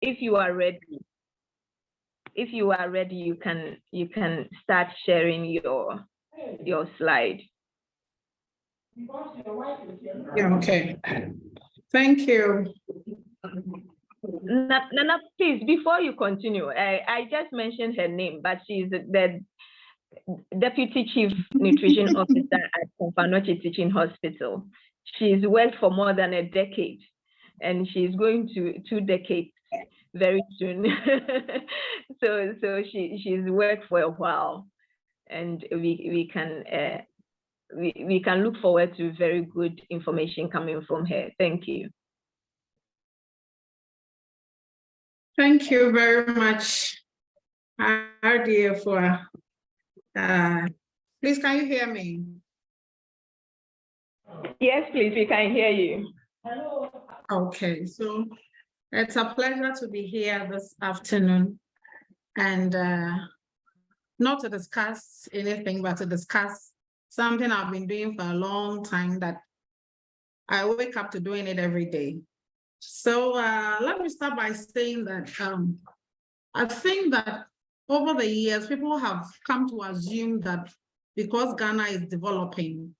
if you are ready, you can start sharing your slide. Yeah, okay. Thank you. Nana, please, before you continue, I just mentioned her name, but she's the Deputy Chief Nutrition Officer at Confanoche Teaching Hospital. She's worked for more than a decade, and she's going to 2 decades very soon. so she's worked for a while, and we can look forward to very good information coming from her. Thank you. Thank you very much, RDA, for please, can you hear me? Yes, please, we can hear you. Hello. Okay, so it's a pleasure to be here this afternoon, and not to discuss anything, but to discuss something I've been doing for a long time that I wake up to doing it every day. So let me start by saying that I think that over the years, people have come to assume that because Ghana is developing,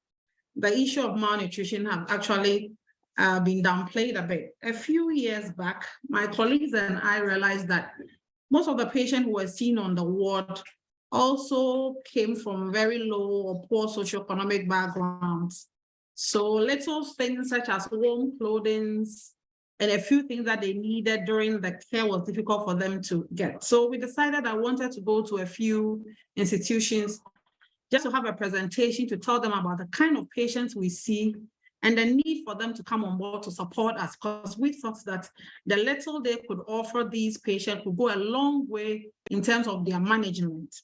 the issue of malnutrition have actually been downplayed a bit. A few years back, my colleagues and I realized that most of the patients who were seen on the ward also came from very low or poor socioeconomic backgrounds. So little things such as warm clothing and a few things that they needed during the care was difficult for them to get. So we decided I wanted to go to a few institutions just to have a presentation to tell them about the kind of patients we see and the need for them to come on board to support us, because we thought that the little they could offer these patients would go a long way in terms of their management.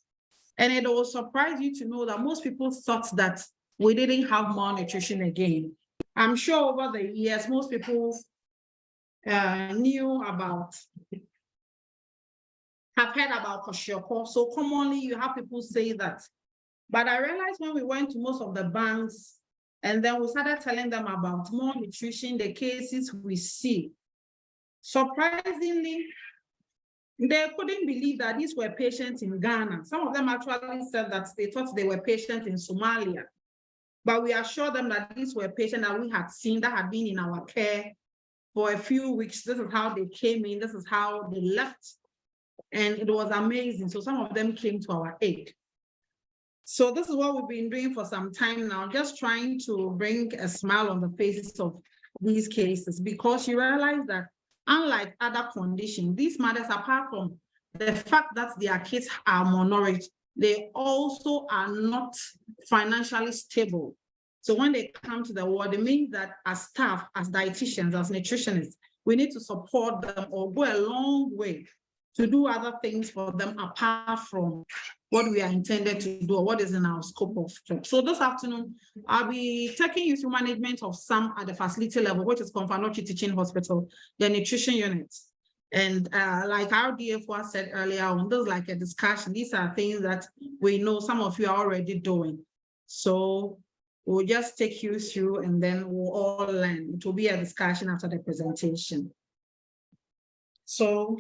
And it will surprise you to know that most people thought that we didn't have malnutrition again. I'm sure over the years, most people knew about, have heard about kwashiorkor. So commonly you have people say that. But I realized when we went to most of the banks and then we started telling them about malnutrition, the cases we see, surprisingly, they couldn't believe that these were patients in Ghana. Some of them actually said that they thought they were patients in Somalia. But we assured them that these were patients that we had seen that had been in our care for a few weeks. This is how they came in, this is how they left. And it was amazing. So some of them came to our aid. So this is what we've been doing for some time now, just trying to bring a smile on the faces of these cases, because you realize that unlike other conditions, these mothers, apart from the fact that their kids are malnourished, they also are not financially stable. So when they come to the ward, it means that as staff, as dietitians, as nutritionists, we need to support them or go a long way to do other things for them apart from what we are intended to do or what is in our scope of job. So this afternoon, I'll be taking you through management of some at the facility level, which is Confanoche Teaching Hospital, the nutrition units. And like our DF4 said earlier on, this is like a discussion. These are things that we know some of you are already doing. So we'll just take you through and then we'll all learn. It will be a discussion after the presentation. So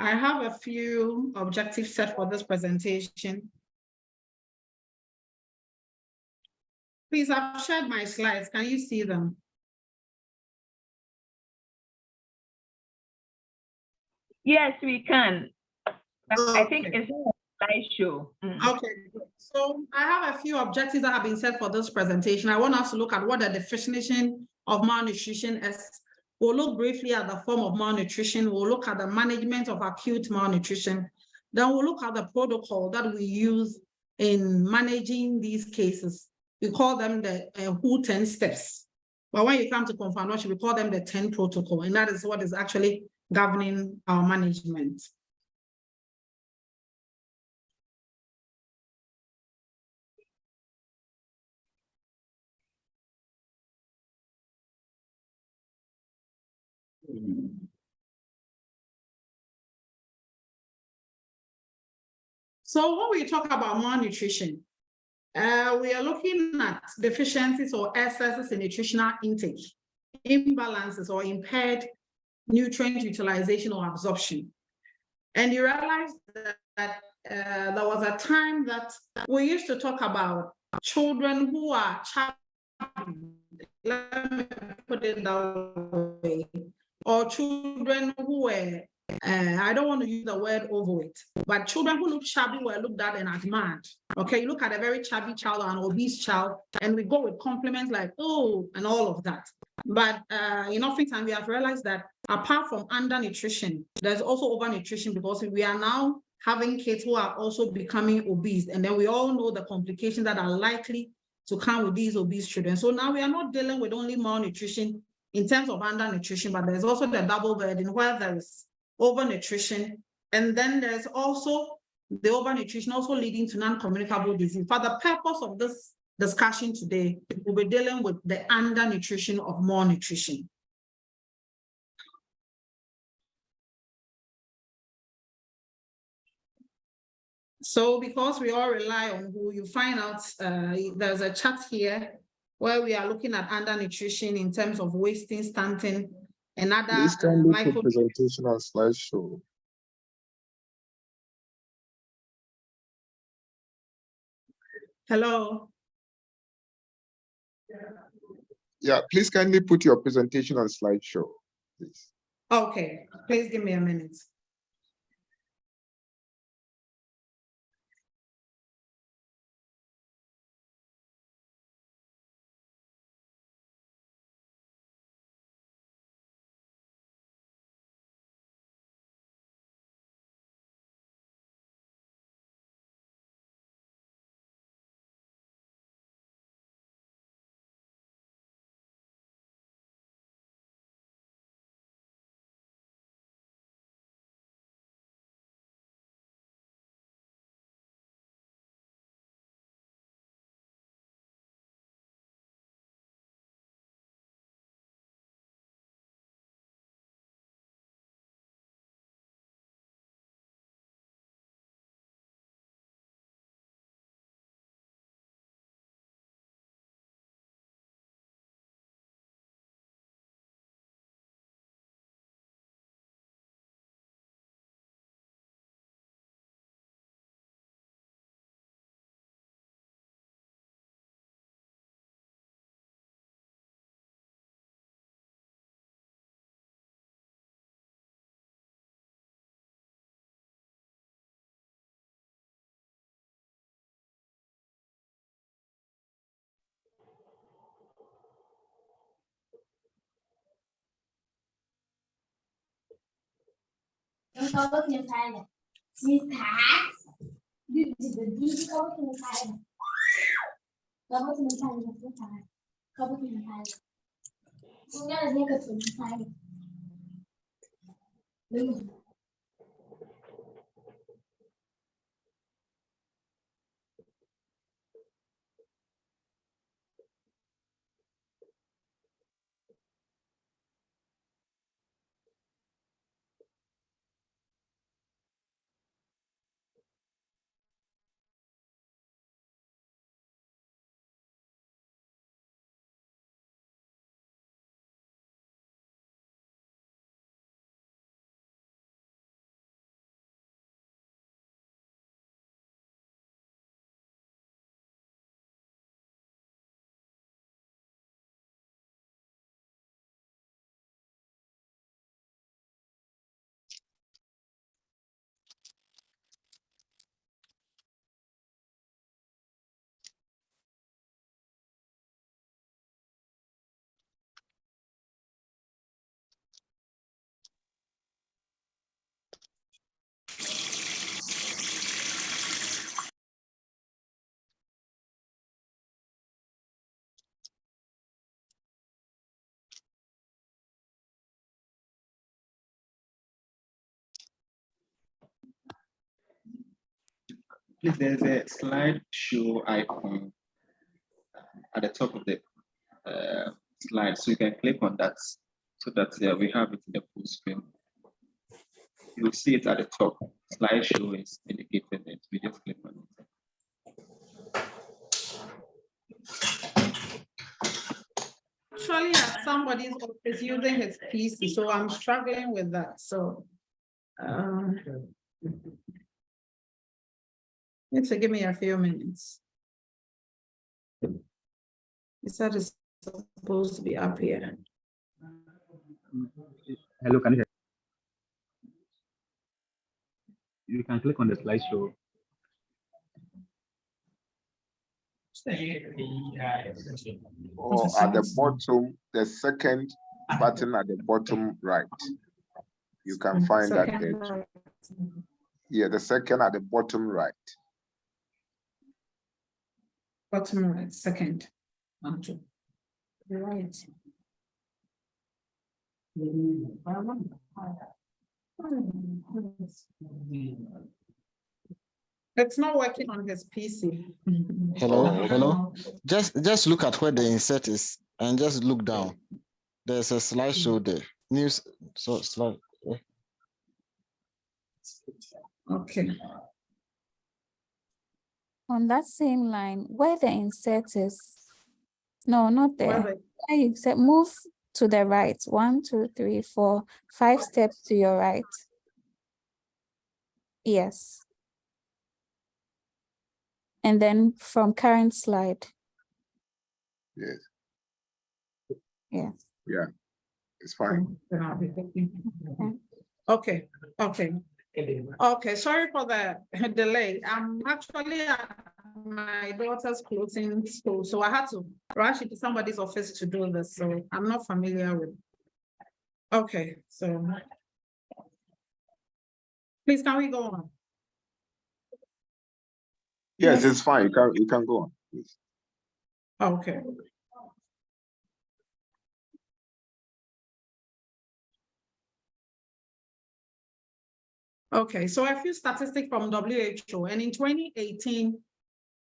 I have a few objectives set for this presentation. Please, I've shared my slides. Can you see them? Yes, we can. Okay. I think it's a slideshow. Okay, so I have a few objectives that have been set for this presentation. I want us to look at what the definition of malnutrition is. We'll look briefly at the form of malnutrition. We'll look at the management of acute malnutrition. Then we'll look at the protocol that we use in managing these cases. We call them the WHO 10 steps. But when you come to Confanoche, we call them the 10 protocol, and that is what is actually governing our management. So when we talk about malnutrition, we are looking at deficiencies or excesses in nutritional intake, imbalances or impaired nutrient utilization or absorption. And you realize that there was a time that we used to talk about children who are chubby, let me put it that way, or children who were, I don't want to use the word overweight, but children who look chubby were looked at and admired. Okay, you look at a very chubby child or an obese child, and we go with compliments like, oh, and all of that. But oftentimes we have realized that apart from undernutrition, there's also overnutrition, because we are now having kids who are also becoming obese. And then we all know the complications that are likely to come with these obese children. So now we are not dealing with only malnutrition in terms of undernutrition, but there's also the double burden where there is overnutrition. And then there's also the overnutrition also leading to non-communicable disease. For the purpose of this discussion today, we'll be dealing with the undernutrition of malnutrition. So because we all rely on who, you find out there's a chart here where we are looking at undernutrition in terms of wasting, stunting, and other micro presentation on slideshow. Hello. Yeah, please kindly put your presentation on slideshow, please. Okay, please give me a minute. Please, there's a slideshow icon at the top of the slide, so you can click on that so that we have it in the full screen. You will see it at the top. Slideshow is indicated it. We just click on it. Actually, at somebody's office using his PC, so I'm struggling with that, so. Need to give me a few minutes. He said it's supposed to be up here. Hello, can you hear? You can click on the slideshow. Or at the bottom, the second button at the bottom right. You can find that there. Yeah, the second at the bottom right. Bottom right, second. Right. It's not working on his PC. Hello. Just look at where the insert is and just look down. There's a slideshow there. News. So slide. Okay. On that same line, where the insert is, no, not there. Where you said move to the right, 1, 2, 3, 4, 5 steps to your right. Yes. And then from current slide. Yes. Yeah. Yeah, it's fine. Okay, okay. Okay, sorry for the delay. I'm actually at my daughter's closing school, so I had to rush into somebody's office to do this, so I'm not familiar with. Okay, so please, can we go on? Yes, it's fine. You can go on, please. Okay. Okay, so a few statistics from WHO, and in 2018,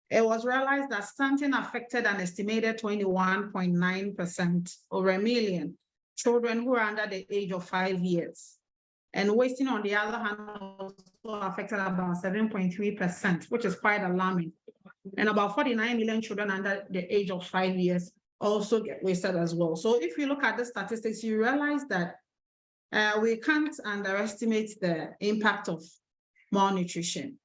it was realized that stunting affected an estimated 21.9% over a million children who are under the age of 5 years. And wasting, on the other hand, also affected about 7.3%, which is quite alarming. And about 49 million children under the age of 5 years also get wasted as well. So if you look at the statistics, you realize that we can't underestimate the impact of malnutrition.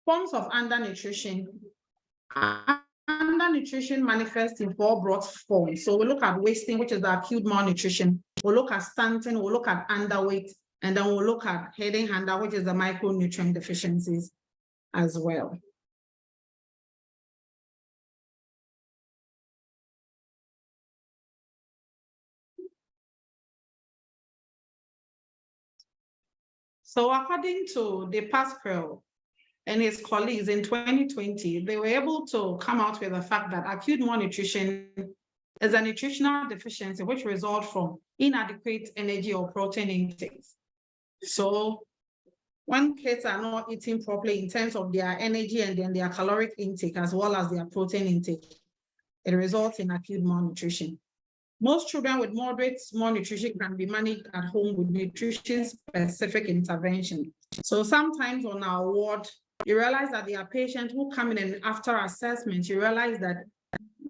Forms of undernutrition. Undernutrition manifests in 4 broad forms. So we look at wasting, which is the acute malnutrition. We'll look at stunting, we'll look at underweight, and then we'll look at head and hand, which is the micronutrient deficiencies as well. So according to De Pascal and his colleagues in 2020, they were able to come out with the fact that acute malnutrition is a nutritional deficiency which results from inadequate energy or protein intake. So when kids are not eating properly in terms of their energy and then their caloric intake as well as their protein intake, it results in acute malnutrition. Most children with moderate malnutrition can be managed at home with nutrition-specific intervention. So sometimes on our ward, you realize that there are patients who come in and after assessment, you realize that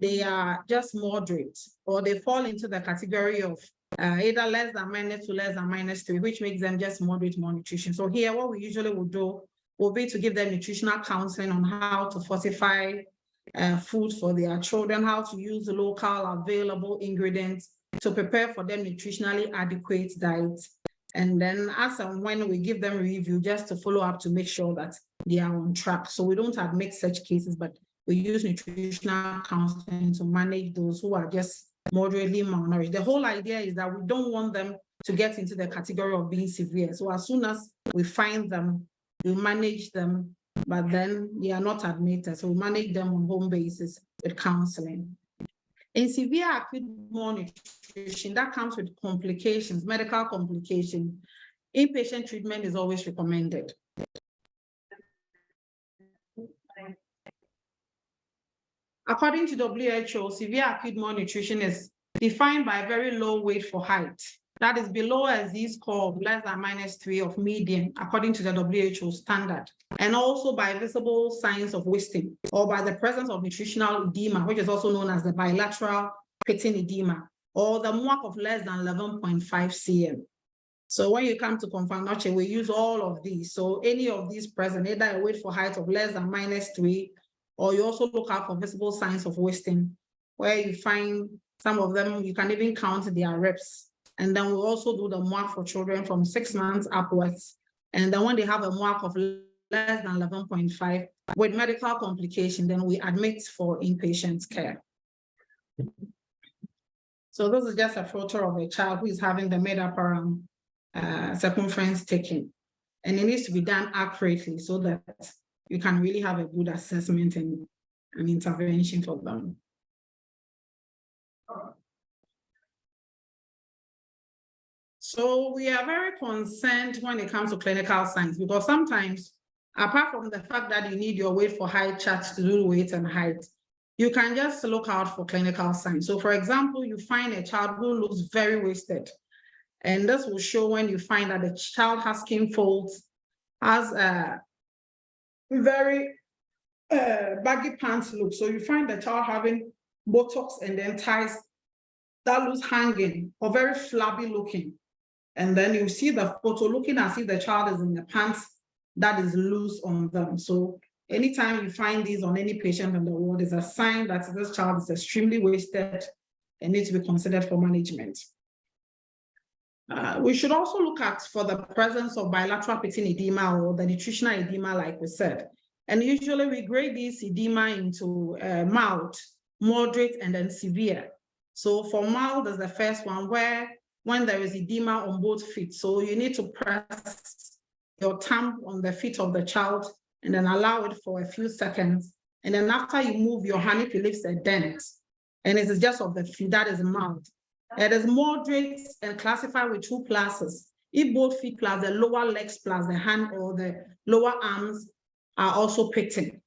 they are just moderate or they fall into the category of either less than -2, less than -3, which makes them just moderate malnutrition. So here, what we usually would do will be to give them nutritional counseling on how to fortify food for their children, how to use the local available ingredients to prepare for them nutritionally adequate diets. And then as and when we give them review, just to follow up to make sure that they are on track. So we don't admit such cases, but we use nutritional counseling to manage those who are just moderately malnourished. The whole idea is that we don't want them to get into the category of being severe. So as soon as we find them, we manage them, but then they are not admitted. So we manage them on home basis with counseling. In severe acute malnutrition, that comes with complications, medical complications. Inpatient treatment is always recommended. According to WHO, severe acute malnutrition is defined by very low weight for height, that is below a z-score of less than -3 of median, according to the WHO standard, and also by visible signs of wasting, or by the presence of nutritional edema, which is also known as the bilateral pitting edema, or the MUAC of less than 11.5 cm. So when you come to Confanoche, we use all of these. So any of these present, either a weight for height of less than -3, or you also look out for visible signs of wasting, where you find some of them, you can even count their reps. And then we also do the MUAC for children from 6 months upwards. And then when they have a MUAC of less than 11.5 with medical complication, then we admit for inpatient care. So this is just a photo of a child who is having the mid-upper arm circumference taken. And it needs to be done accurately so that you can really have a good assessment and an intervention for them. So we are very concerned when it comes to clinical signs, because sometimes, apart from the fact that you need your weight for height charts to do weight and height, you can just look out for clinical signs. So for example, you find a child who looks very wasted. And this will show when you find that the child has skin folds, has a very baggy pants look. So you find the child having buttocks and then thighs that looks hanging or very flabby looking. And then you see the photo looking as if the child is in the pants that is loose on them. So anytime you find these on any patient in the ward, is a sign that this child is extremely wasted and needs to be considered for management. We should also look at for the presence of bilateral pitting edema or the nutritional edema, like we said. And usually we grade this edema into mild, moderate, and then severe. So for mild is the first one, where when there is edema on both feet, so you need to press your thumb on the feet of the child and then allow it for a few seconds. And then after you move your hand, if it leaves a dent, and it is just of the feet, that is mild. It is moderate and classified with 2 classes. If both feet plus the lower legs plus the hand or the lower arms are also pitting.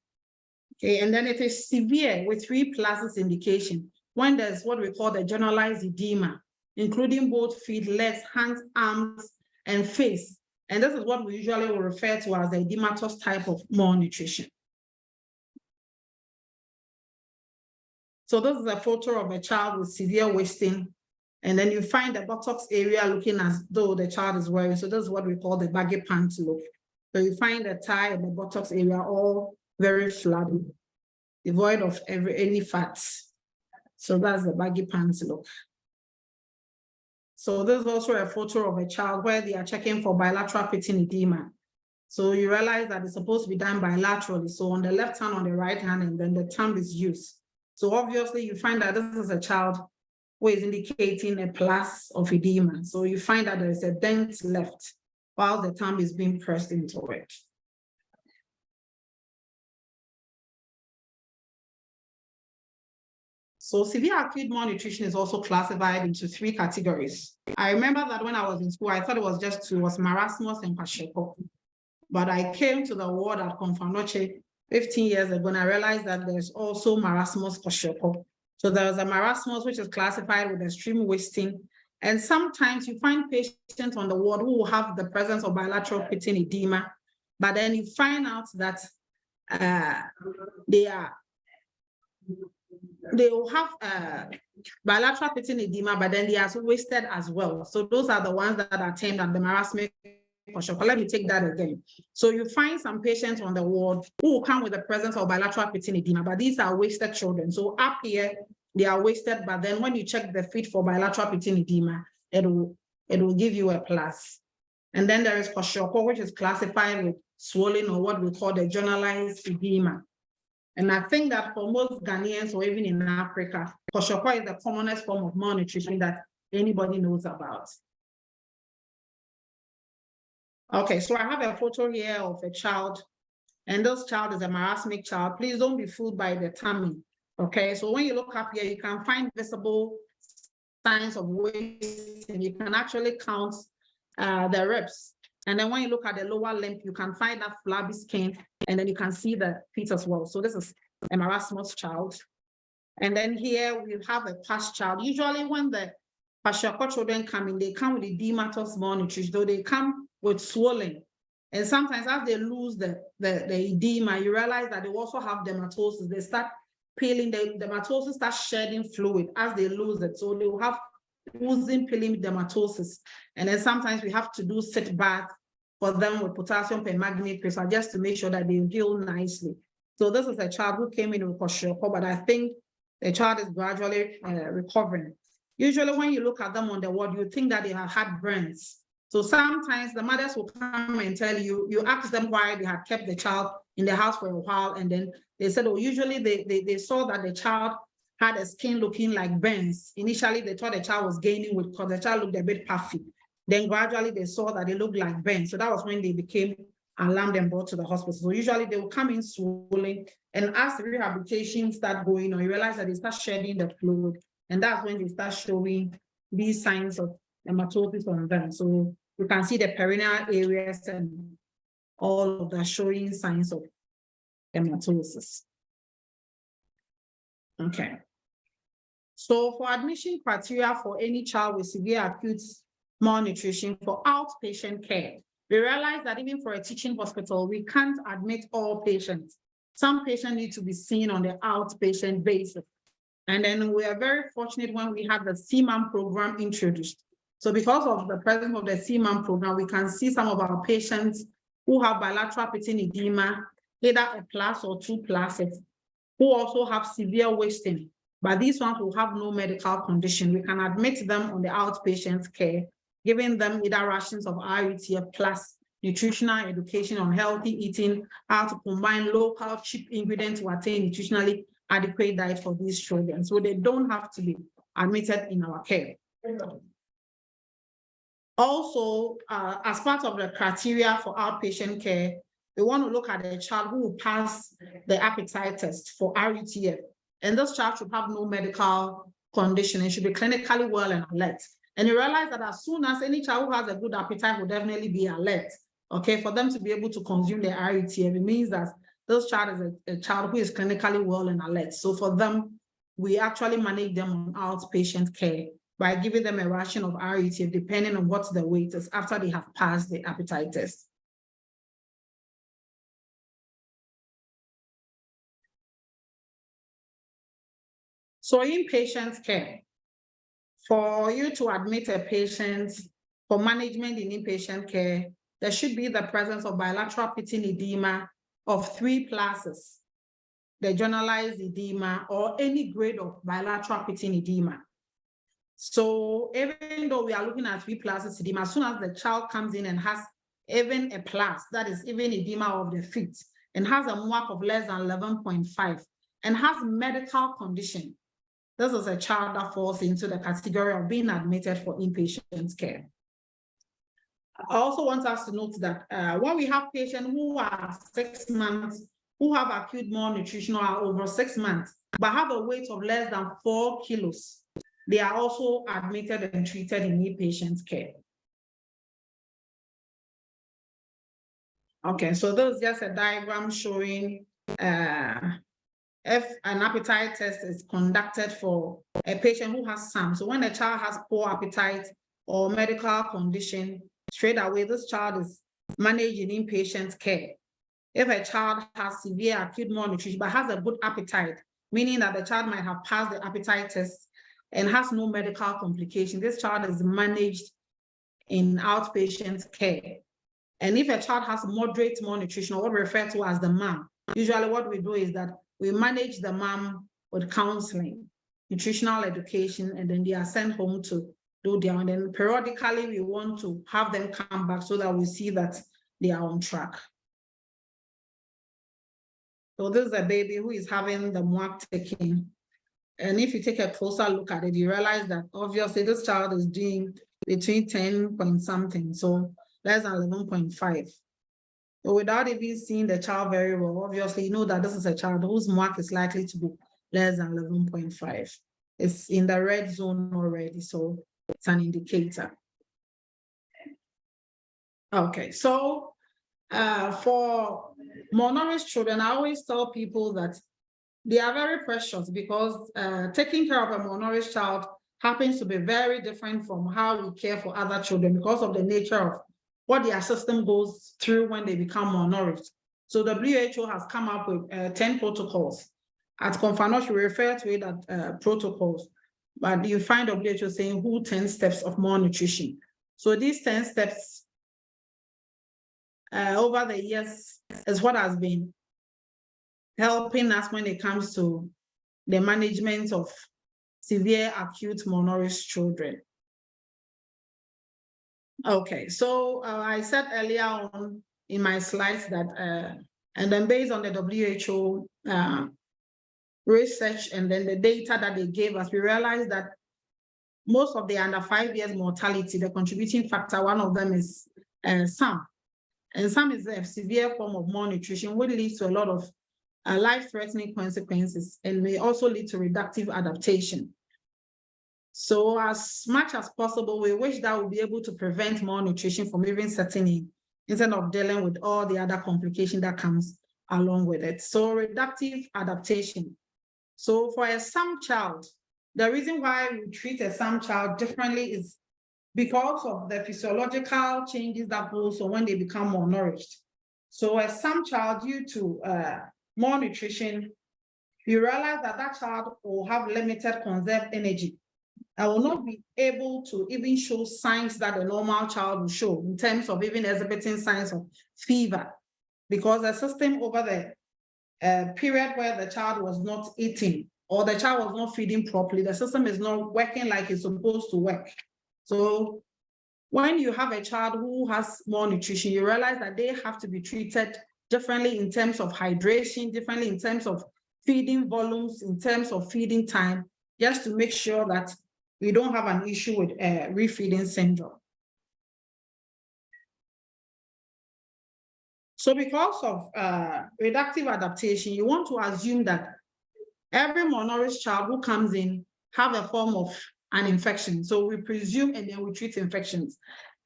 Okay, and then it is severe with 3 classes indication, when there's what we call the generalized edema, including both feet, legs, hands, arms, and face. And this is what we usually will refer to as the edematous type of malnutrition. So this is a photo of a child with severe wasting. And then you find the buttocks area looking as though the child is wearing. So this is what we call the baggy pants look. So you find the thigh and the buttocks area all very flabby, devoid of any fats. So that's the baggy pants look. So this is also a photo of a child where they are checking for bilateral pitting edema. So you realize that it's supposed to be done bilaterally. So on the left hand, on the right hand, and then the thumb is used. So obviously you find that this is a child who is indicating a plus of edema. So you find that there is a dent left while the thumb is being pressed into it. So severe acute malnutrition is also classified into 3 categories. I remember that when I was in school, I thought it was just 2, was marasmus and kwashiorkor. But I came to the ward at Confanoche 15 years ago, and I realized that there's also marasmus kwashiorkor. So there's a marasmus, which is classified with extreme wasting. And sometimes you find patients on the ward who will have the presence of bilateral pitting edema, but then you find out that they will have bilateral pitting edema, but then they are wasted as well. So those are the ones that are termed as the marasmic kwashiorkor. Let me take that again. So you find some patients on the ward who will come with the presence of bilateral pitting edema, but these are wasted children. So up here, they are wasted, but then when you check the feet for bilateral pitting edema, it will give you a plus. And then there is kwashiorkor, which is classified with swollen or what we call the generalized edema. And I think that for most Ghanaians or even in Africa, kwashiorkor is the commonest form of malnutrition that anybody knows about. Okay, so I have a photo here of a child, and this child is a marasmic child. Please don't be fooled by the tummy. Okay, so when you look up here, you can find visible signs of waste, and you can actually count the ribs. And then when you look at the lower limb, you can find that flabby skin, and then you can see the feet as well. So this is a marasmus child. And then here we have a PASH child. Usually when the kwashiorkor children come in, they come with edematous malnutrition, though they come with swelling. And sometimes as they lose the edema, you realize that they also have dermatosis. They start peeling, the dermatosis starts shedding fluid as they lose it. So they will have oozing, peeling dermatosis. And then sometimes we have to do sit bath for them with potassium permanganate crystal just to make sure that they heal nicely. So this is a child who came in with kwashiorkor, but I think the child is gradually recovering. Usually when you look at them on the ward, you think that they have had burns. So sometimes the mothers will come and tell you, you ask them why they had kept the child in the house for a while, and then they said, oh, usually they saw that the child had a skin looking like burns. Initially, they thought the child was gaining weight because the child looked a bit puffy. Then gradually they saw that it looked like burns. So that was when they became alarmed and brought to the hospital. So usually they will come in swollen, and as the rehabilitation start going on, you realize that they start shedding the fluid, and that's when they start showing these signs of dermatosis on them. So you can see the perineal areas and all of that showing signs of dermatosis. Okay. So for admission criteria for any child with severe acute malnutrition for outpatient care, we realize that even for a teaching hospital, we can't admit all patients. Some patients need to be seen on the outpatient basis. And then we are very fortunate when we have the CMAM program introduced. So because of the presence of the CMAM program, we can see some of our patients who have bilateral pitting edema, either a plus or 2 pluses, who also have severe wasting, but these ones will have no medical condition. We can admit them on the outpatient care, giving them either rations of RUTF plus nutritional education on healthy eating, how to combine local cheap ingredients to attain nutritionally adequate diet for these children. So they don't have to be admitted in our care. Also, as part of the criteria for outpatient care, we want to look at a child who will pass the appetite test for RUTF. And this child should have no medical condition and should be clinically well and alert. And you realize that as soon as any child who has a good appetite will definitely be alert, okay, for them to be able to consume the RUTF, it means that this child is a child who is clinically well and alert. So for them, we actually manage them on outpatient care by giving them a ration of RUTF depending on what the weight is after they have passed the appetite test. So inpatient care, for you to admit a patient for management in inpatient care, there should be the presence of bilateral pitting edema of 3 pluses, the generalized edema, or any grade of bilateral pitting edema. So even though we are looking at 3 pluses edema, as soon as the child comes in and has even a plus, that is even edema of the feet, and has a MWAC of less than 11.5, and has medical condition, this is a child that falls into the category of being admitted for inpatient care. I also want us to note that when we have patients who are 6 months, who have acute malnutrition or are over 6 months, but have a weight of less than 4 kilos, they are also admitted and treated in inpatient care. Okay, so this is just a diagram showing if an appetite test is conducted for a patient who has SAM. So when a child has poor appetite or medical condition, straight away this child is managed in inpatient care. If a child has severe acute malnutrition but has a good appetite, meaning that the child might have passed the appetite test and has no medical complication, this child is managed in outpatient care. And if a child has moderate malnutrition, or what we refer to as the MAM, usually what we do is that we manage the MAM with counseling, nutritional education, and then they are sent home to do their, and then periodically we want to have them come back so that we see that they are on track. So this is a baby who is having the MWAC taken. And if you take a closer look at it, you realize that obviously this child is doing between 10 point something, so less than 11.5. So without even seeing the child very well, obviously you know that this is a child whose MWAC is likely to be less than 11.5. It's in the red zone already, so it's an indicator. Okay, so for malnourished children, I always tell people that they are very precious because taking care of a malnourished child happens to be very different from how we care for other children because of the nature of what their system goes through when they become malnourished. So WHO has come up with 10 protocols. At Confanosh, we refer to it as protocols, but you find WHO saying who 10 steps of malnutrition. So these 10 steps over the years is what has been helping us when it comes to the management of severe acute malnourished children. Okay, so I said earlier on in my slides that, and then based on the WHO research and then the data that they gave us, we realized that most of the under 5 years mortality, the contributing factor, one of them is SAM. And SAM is a severe form of malnutrition, which leads to a lot of life-threatening consequences and may also lead to reductive adaptation. So as much as possible, we wish that we'll be able to prevent malnutrition from even setting in instead of dealing with all the other complications that comes along with it. So reductive adaptation. So for a SAM child, the reason why we treat a SAM child differently is because of the physiological changes that go on when they become malnourished. So a SAM child, due to malnutrition, you realize that that child will have limited conserved energy and will not be able to even show signs that a normal child will show in terms of even exhibiting signs of fever, because the system over the period where the child was not eating or the child was not feeding properly, the system is not working like it's supposed to work. So when you have a child who has malnutrition, you realize that they have to be treated differently in terms of hydration, differently in terms of feeding volumes, in terms of feeding time, just to make sure that we don't have an issue with refeeding syndrome. So because of reductive adaptation, you want to assume that every malnourished child who comes in have a form of an infection. So we presume and then we treat infections.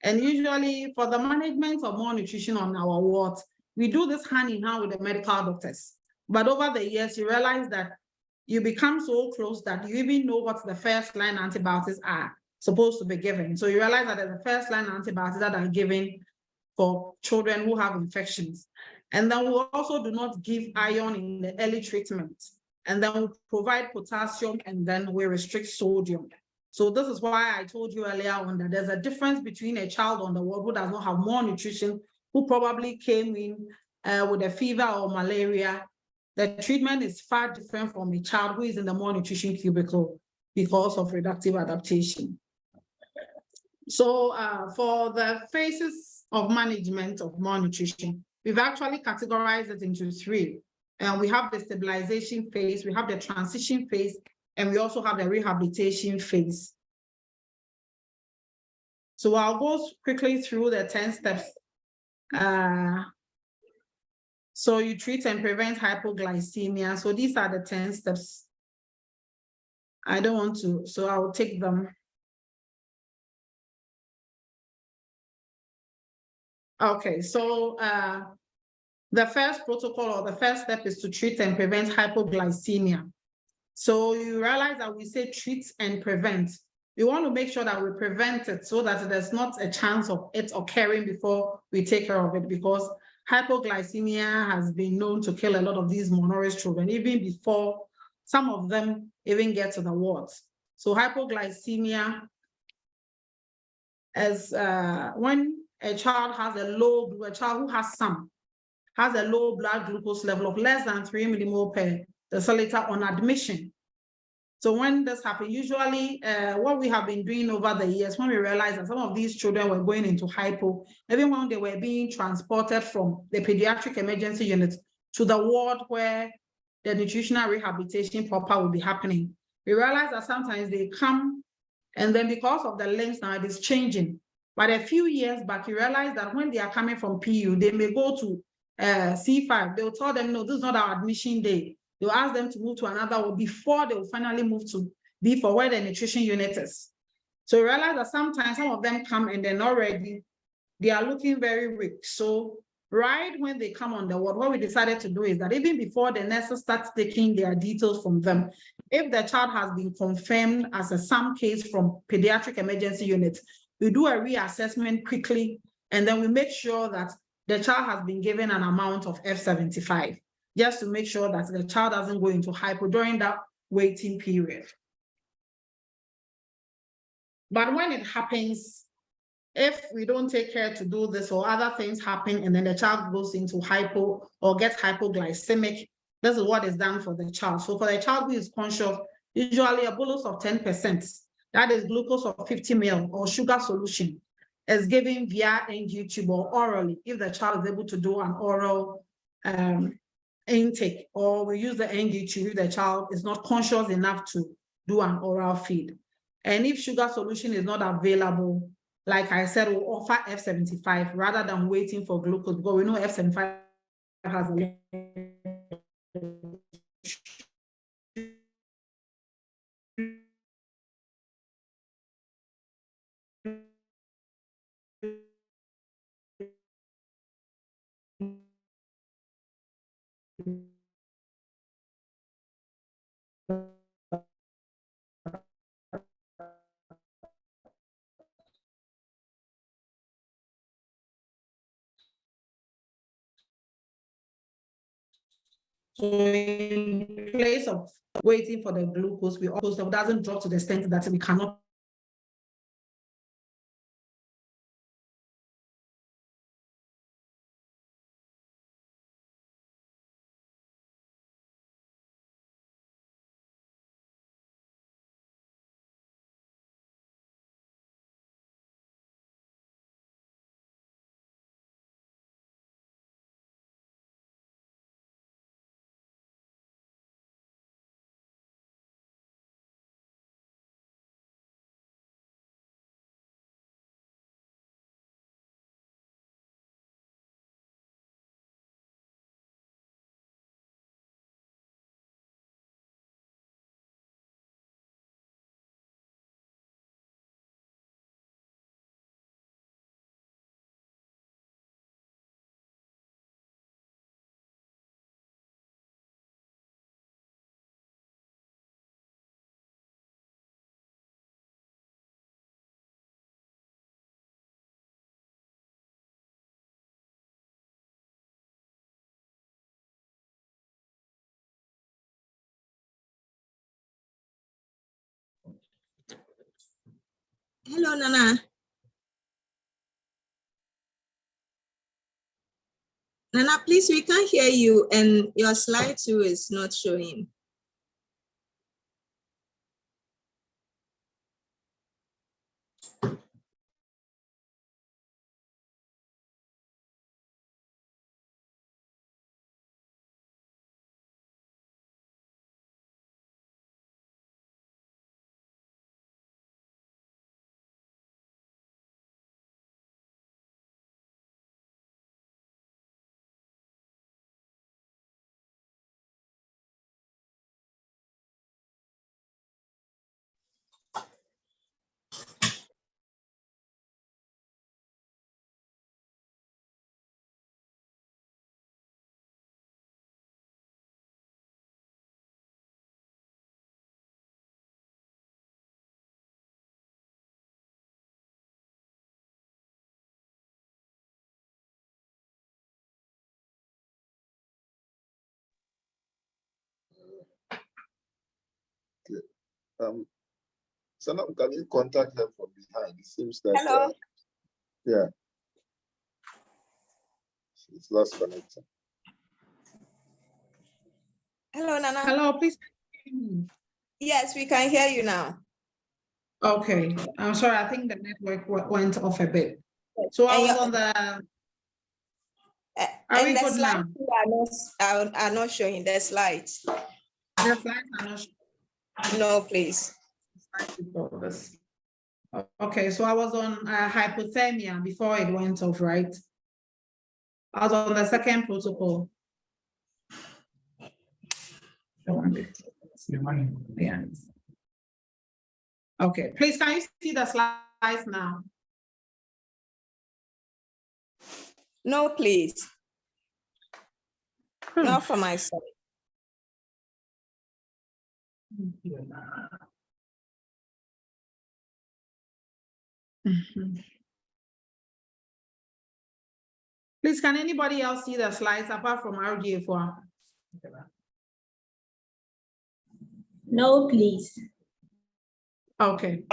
And usually for the management of malnutrition on our wards, we do this hand in hand with the medical doctors. But over the years, you realize that you become so close that you even know what the first line antibiotics are supposed to be given. So you realize that there's a first line antibiotics that are given for children who have infections. And then we also do not give iron in the early treatment. And then we provide potassium and then we restrict sodium. So this is why I told you earlier on that there's a difference between a child on the ward who does not have malnutrition, who probably came in with a fever or malaria. The treatment is far different from a child who is in the malnutrition cubicle because of reductive adaptation. So for the phases of management of malnutrition, we've actually categorized it into 3. And we have the stabilization phase, we have the transition phase, and we also have the rehabilitation phase. So I'll go quickly through the 10 steps. So you treat and prevent hypoglycemia. So these are the 10 steps. I don't want to, so I'll take them. Okay, so the first protocol or the first step is to treat and prevent hypoglycemia. So you realize that we say treat and prevent. We want to make sure that we prevent it so that there's not a chance of it occurring before we take care of it, because hypoglycemia has been known to kill a lot of these malnourished children, even before some of them even get to the wards. So hypoglycemia is when a child has a child who has SAM, has a low blood glucose level of less than 3 millimole per deciliter on admission. So when this happens, usually what we have been doing over the years, when we realized that some of these children were going into hypo, even when they were being transported from the pediatric emergency unit to the ward where the nutritional rehabilitation proper will be happening, we realized that sometimes they come and then because of the limbs now it is changing. But a few years back, you realize that when they are coming from PU, they may go to C5. They'll tell them, no, this is not our admission day. They'll ask them to move to another ward before they will finally move to B for where the nutrition unit is. So you realize that sometimes some of them come and they're not ready. They are looking very weak. So right when they come on the ward, what we decided to do is that even before the nurses start taking their details from them, if the child has been confirmed as a SAM case from pediatric emergency unit, we do a reassessment quickly, and then we make sure that the child has been given an amount of F75, just to make sure that the child doesn't go into hypo during that waiting period. But when it happens, if we don't take care to do this or other things happen and then the child goes into hypo or gets hypoglycemic, this is what is done for the child. So for the child who is conscious, usually a bolus of 10%, that is glucose of 50 ml or sugar solution, is given via NG tube or orally if the child is able to do an oral intake, or we use the NG tube if the child is not conscious enough to do an oral feed. And if sugar solution is not available, like I said, we'll offer F75 rather than waiting for glucose, because we know F75 has a So in place of waiting for the glucose, we also doesn't drop to the extent that we cannot. Hello, Nana. Nana, please, we can't hear you and your slide too is not showing. Sanam, can you contact her from behind? It seems that Hello. Yeah, she's lost connection. Hello, Nana. Hello, please. Yes, we can hear you now. Okay, I'm sorry, I think the network went off a bit. So I was on the. Are we And the good now? slides are not showing the slides. The slides are not showing. No, please. Okay, so I was on hypothermia before it went off, right? I was on the second protocol. Yeah. Okay, please, can you see the slides now? No, please. Not for my side. Please, can anybody else see the slides apart from RGA4? No, please. Okay.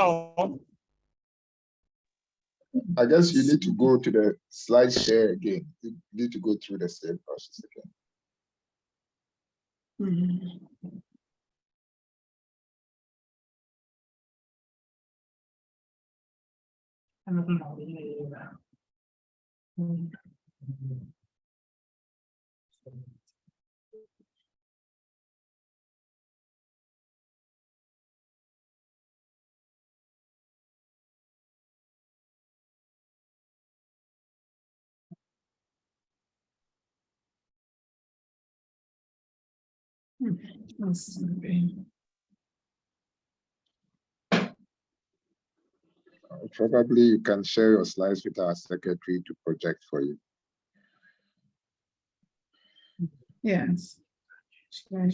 I guess you need to go to the slide share again. You need to go through the same process again. Probably you can share your slides with our secretary to project for you. Yes. Sure.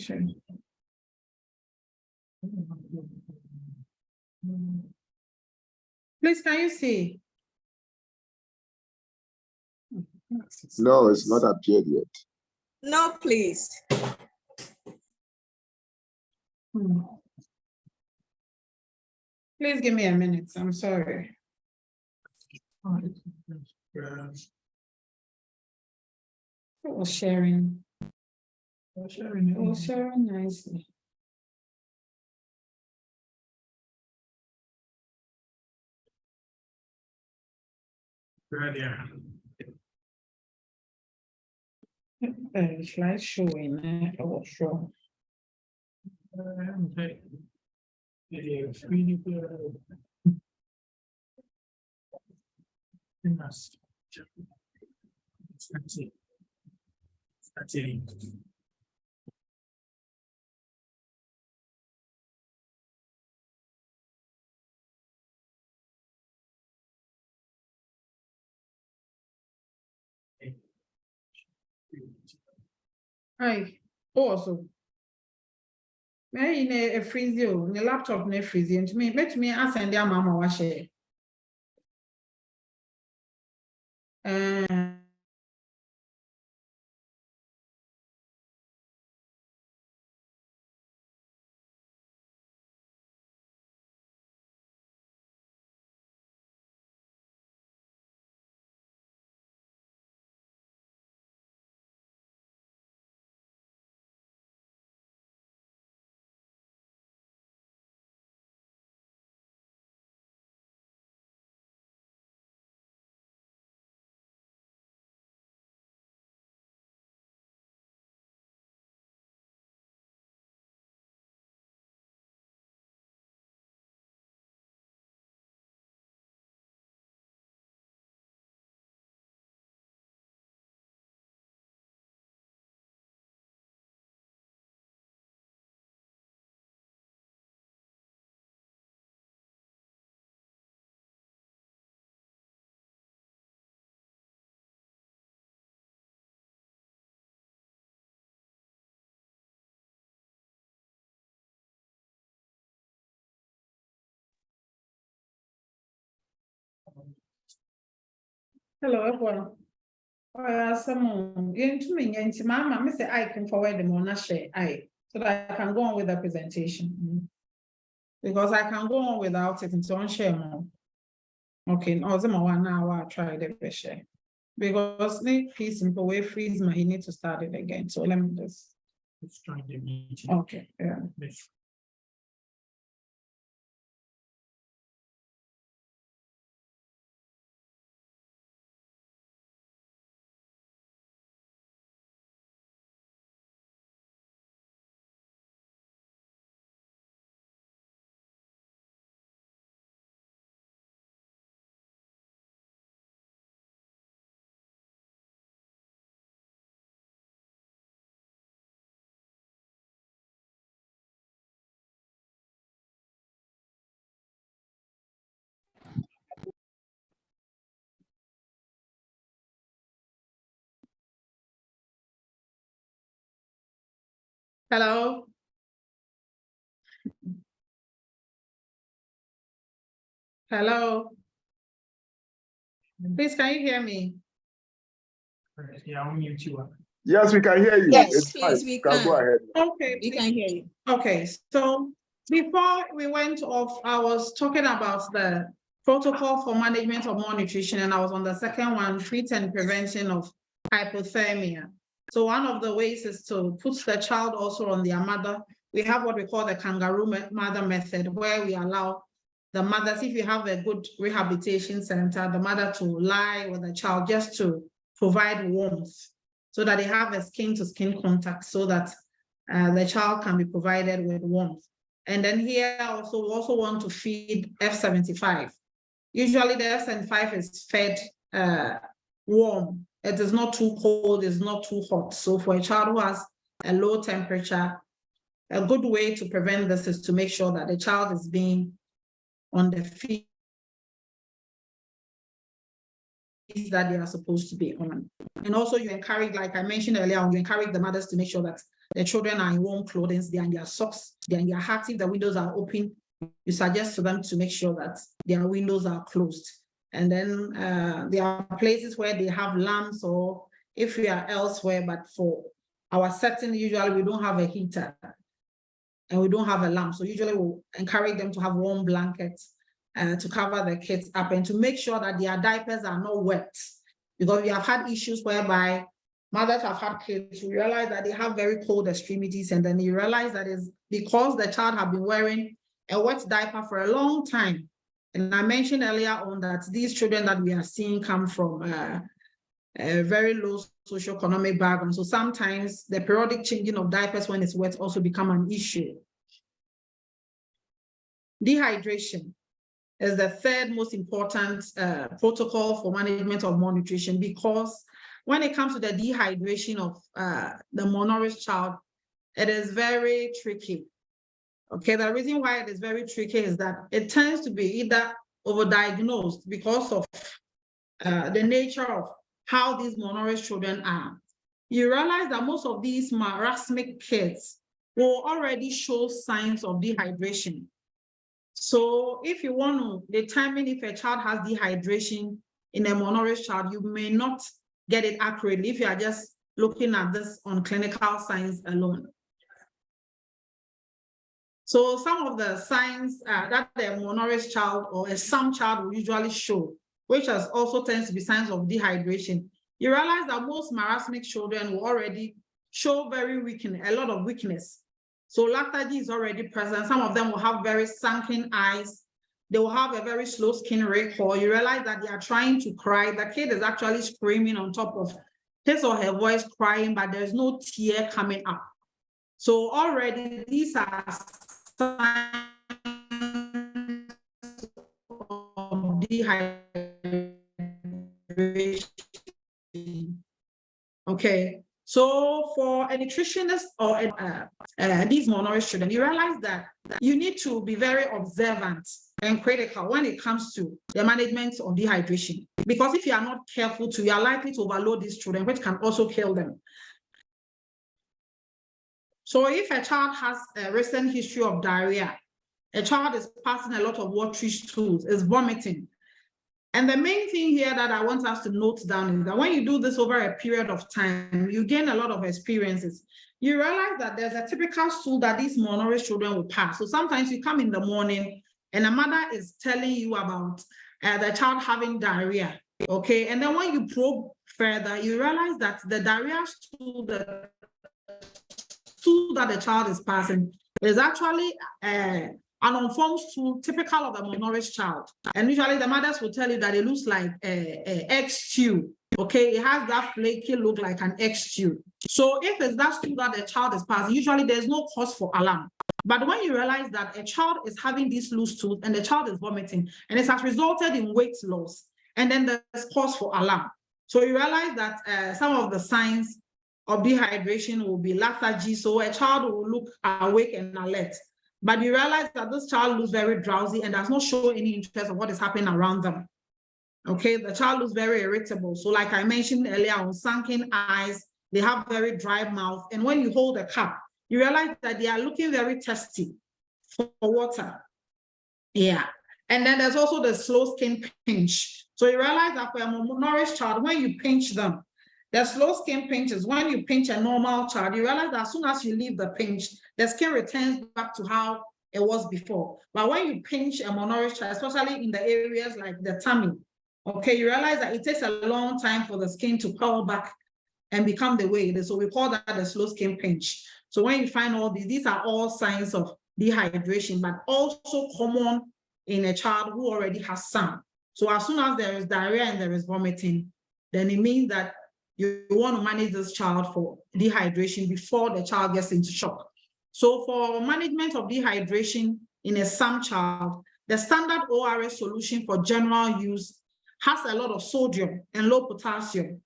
Please, can you see? No, it's not appeared yet. No, please. Please give me a minute. I'm sorry. It was sharing. It was sharing nicely. Slide showing. I was sure. Hi. Also. May a freeze you, the laptop ne freeze you, to me, let me ask and their mama wash it. Hello, everyone. Someone into me, and Mama, Mr. I can forward the Monash so that I can go on with the presentation. Because I can go on without it and so on share more. Okay, no, the 1 hour I'll try the share. Because the piece simple way freeze my he need to start it again. So let me just try the meeting. Okay, yeah. Hello? Hello? Please, can you hear me? Yeah, I'll mute you up. Yes, we can hear you. Yes, It's please, fine. we You can go can. ahead. Okay. We can hear you. Okay, so before we went off, I was talking about the protocol for management of malnutrition, and I was on the second one, treat and prevention of hypothermia. So one of the ways is to put the child also on their mother. We have what we call the kangaroo mother method, where we allow the mothers, if you have a good rehabilitation center, the mother to lie with the child just to provide warmth so that they have a skin-to-skin contact so that the child can be provided with warmth. And then here also, we also want to feed F75. Usually the F75 is fed warm. It is not too cold, it's not too hot. So for a child who has a low temperature, a good way to prevent this is to make sure that the child is being on the feed that they are supposed to be on. And also you encourage, like I mentioned earlier, you encourage the mothers to make sure that the children are in warm clothing, they're in their socks, they're in their hats. If the windows are open, you suggest to them to make sure that their windows are closed. And then there are places where they have lamps, or if we are elsewhere, but for our setting, usually we don't have a heater and we don't have a lamp. So usually we'll encourage them to have warm blankets to cover the kids up and to make sure that their diapers are not wet. Because we have had issues whereby mothers have had kids, you realize that they have very cold extremities, and then you realize that it's because the child have been wearing a wet diaper for a long time. And I mentioned earlier on that these children that we are seeing come from a very low socioeconomic background. So sometimes the periodic changing of diapers when it's wet also become an issue. Dehydration is the third most important protocol for management of malnutrition, because when it comes to the dehydration of the malnourished child, it is very tricky. Okay, the reason why it is very tricky is that it tends to be either overdiagnosed because of the nature of how these malnourished children are. You realize that most of these marasmic kids will already show signs of dehydration. So if you want to determine if a child has dehydration in a malnourished child, you may not get it accurately if you are just looking at this on clinical signs alone. So some of the signs that the malnourished child or some child will usually show, which also tends to be signs of dehydration. You realize that most marasmic children will already show a lot of weakness. So lethargy is already present. Some of them will have very sunken eyes. They will have a very slow skin recall. You realize that they are trying to cry. The kid is actually screaming on top of his or her voice, crying, but there's no tear coming up. So already these are signs of dehydration. Okay. So for a nutritionist or these malnourished children, you realize that you need to be very observant and critical when it comes to the management of dehydration. Because if you are not careful, you are likely to overload these children, which can also kill them. So if a child has a recent history of diarrhea, a child is passing a lot of watery stools, is vomiting. And the main thing here that I want us to note down is that when you do this over a period of time, you gain a lot of experiences. You realize that there's a typical stool that these malnourished children will pass. So sometimes you come in the morning and a mother is telling you about the child having diarrhea, okay? And then when you probe further, you realize that the diarrhea stool, the stool that the child is passing is actually an unformed stool typical of a malnourished child. And usually the mothers will tell you that it looks like an egg stew. Okay, it has that flaky look like an egg stew. So if it's that stool that the child is passing, usually there's no cause for alarm. But when you realize that a child is having these loose stools and the child is vomiting, and it has resulted in weight loss, and then there's cause for alarm. So you realize that some of the signs of dehydration will be lethargy. So a child will look awake and alert. But you realize that this child looks very drowsy and does not show any interest in what is happening around them. Okay, the child looks very irritable. So like I mentioned earlier, on sunken eyes, they have very dry mouth. And when you hold a cup, you realize that they are looking very thirsty for water. Yeah. And then there's also the slow skin pinch. So you realize that for a malnourished child, when you pinch them, the slow skin pinch is when you pinch a normal child, you realize that as soon as you leave the pinch, the skin returns back to how it was before. But when you pinch a malnourished child, especially in the areas like the tummy, okay, you realize that it takes a long time for the skin to curl back and become the way it is. So we call that the slow skin pinch. So when you find all these are all signs of dehydration, but also common in a child who already has some. So as soon as there is diarrhea and there is vomiting, then it means that you want to manage this child for dehydration before the child gets into shock. So for management of dehydration in a SAM child, the standard ORS solution for general use has a lot of sodium and low potassium.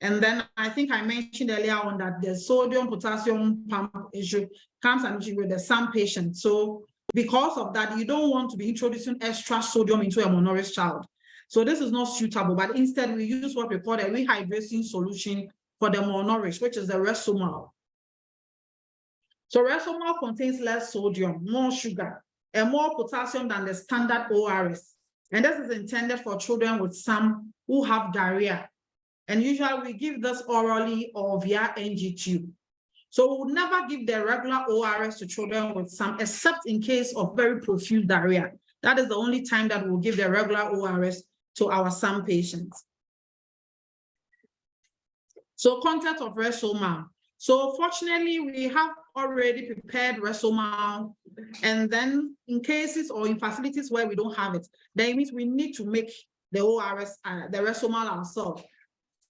And then I think I mentioned earlier on that the sodium potassium pump issue comes an issue with the SAM patient. So because of that, you don't want to be introducing extra sodium into a malnourished child. So this is not suitable, but instead we use what we call a rehydration solution for the malnourished, which is the Resomal. So Resomal contains less sodium, more sugar, and more potassium than the standard ORS. And this is intended for children with SAM who have diarrhea. And usually we give this orally or via NG tube. So we would never give the regular ORS to children with SAM, except in case of very profuse diarrhea. That is the only time that we'll give the regular ORS to our SAM patients. So content of Resomal. So fortunately, we have already prepared Resomal, and then in cases or in facilities where we don't have it, that means we need to make the ORS, the Resomal ourselves.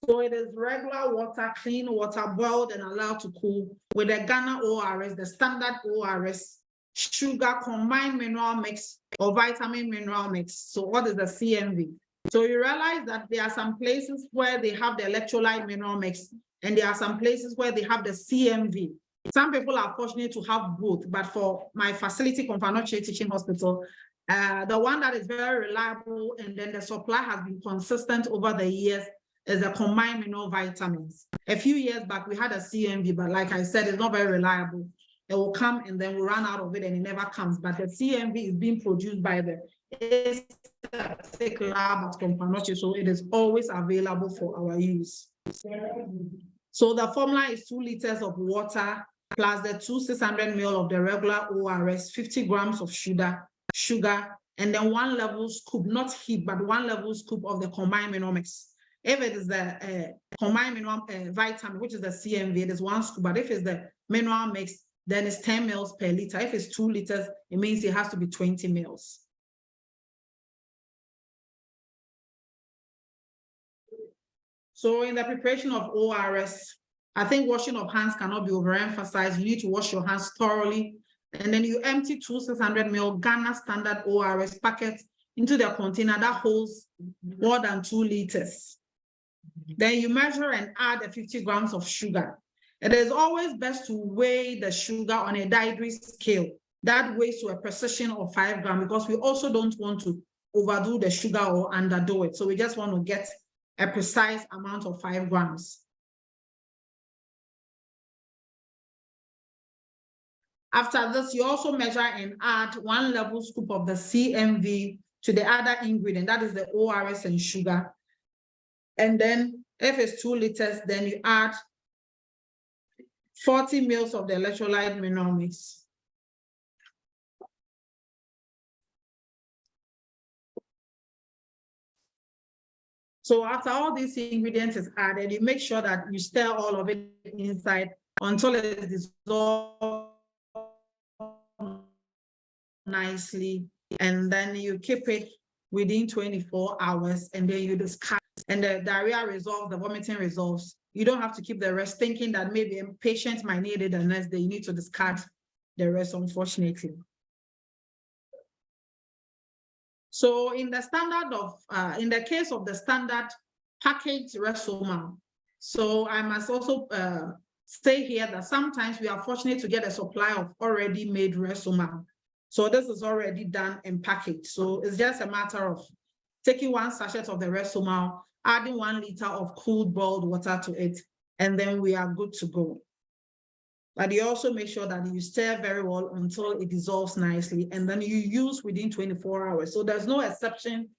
So it is regular water, clean water, boiled and allowed to cool with the Ghana ORS, the standard ORS, sugar, combined mineral mix or vitamin mineral mix. So what is the CMV? So you realize that there are some places where they have the electrolyte mineral mix, and there are some places where they have the CMV. Some people are fortunate to have both, but for my facility, Confanoche Teaching Hospital, the one that is very reliable and then the supply has been consistent over the years is the combined mineral vitamins. A few years back, we had a CMV, but like I said, it's not very reliable. It will come and then we'll run out of it and it never comes. But the CMV is being produced by the lab at Confanoche, so it is always available for our use. So the formula is 2 liters of water plus the 600 ml of the regular ORS, 50 grams of sugar, and then 1 level scoop, not heap, but 1 level scoop of the combined mineral mix. If it is the combined mineral vitamin, which is the CMV, it is 1 scoop. But if it's the mineral mix, then it's 10 mils per liter. If it's 2 liters, it means it has to be 20 mils. So in the preparation of ORS, I think washing of hands cannot be overemphasized. You need to wash your hands thoroughly. And then you empty 600 ml Ghana standard ORS packet into the container that holds more than 2 liters. Then you measure and add the 50 grams of sugar. It is always best to weigh the sugar on a dietary scale that weighs to a precision of 5 grams, because we also don't want to overdo the sugar or underdo it. So we just want to get a precise amount of 5 grams. After this, you also measure and add 1 level scoop of the CMV to the other ingredient, that is the ORS and sugar. And then if it's 2 liters, then you add 40 mils of the electrolyte mineral mix. So after all these ingredients is added, you make sure that you stir all of it inside until it is dissolved nicely, and then you keep it within 24 hours, and then you discard, and the diarrhea resolves, the vomiting resolves. You don't have to keep the rest thinking that maybe a patient might need it the next day. You need to discard the rest, unfortunately. So in the standard of, in the case of the standard packaged Resomal, so I must also say here that sometimes we are fortunate to get a supply of already made Resomal. So this is already done and packaged. So it's just a matter of taking 1 sachet of the Resomal, adding 1 liter of cooled boiled water to it, and then we are good to go. But you also make sure that you stir very well until it dissolves nicely, and then you use within 24 hours. So there's no exception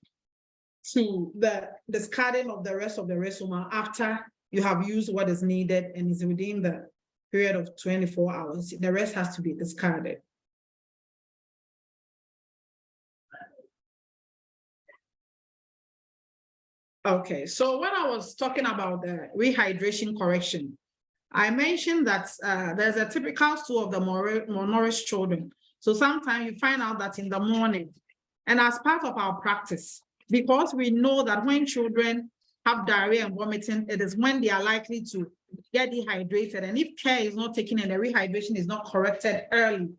to the discarding of the rest of the Resomel after you have used what is needed and is within the period of 24 hours. The rest has to be discarded. Okay, so when I was talking about the rehydration correction, I mentioned that there's a typical stool of the malnourished children. So sometimes you find out that in the morning, and as part of our practice, because we know that when children have diarrhea and vomiting, it is when they are likely to get dehydrated. And if care is not taken and the rehydration is not corrected early,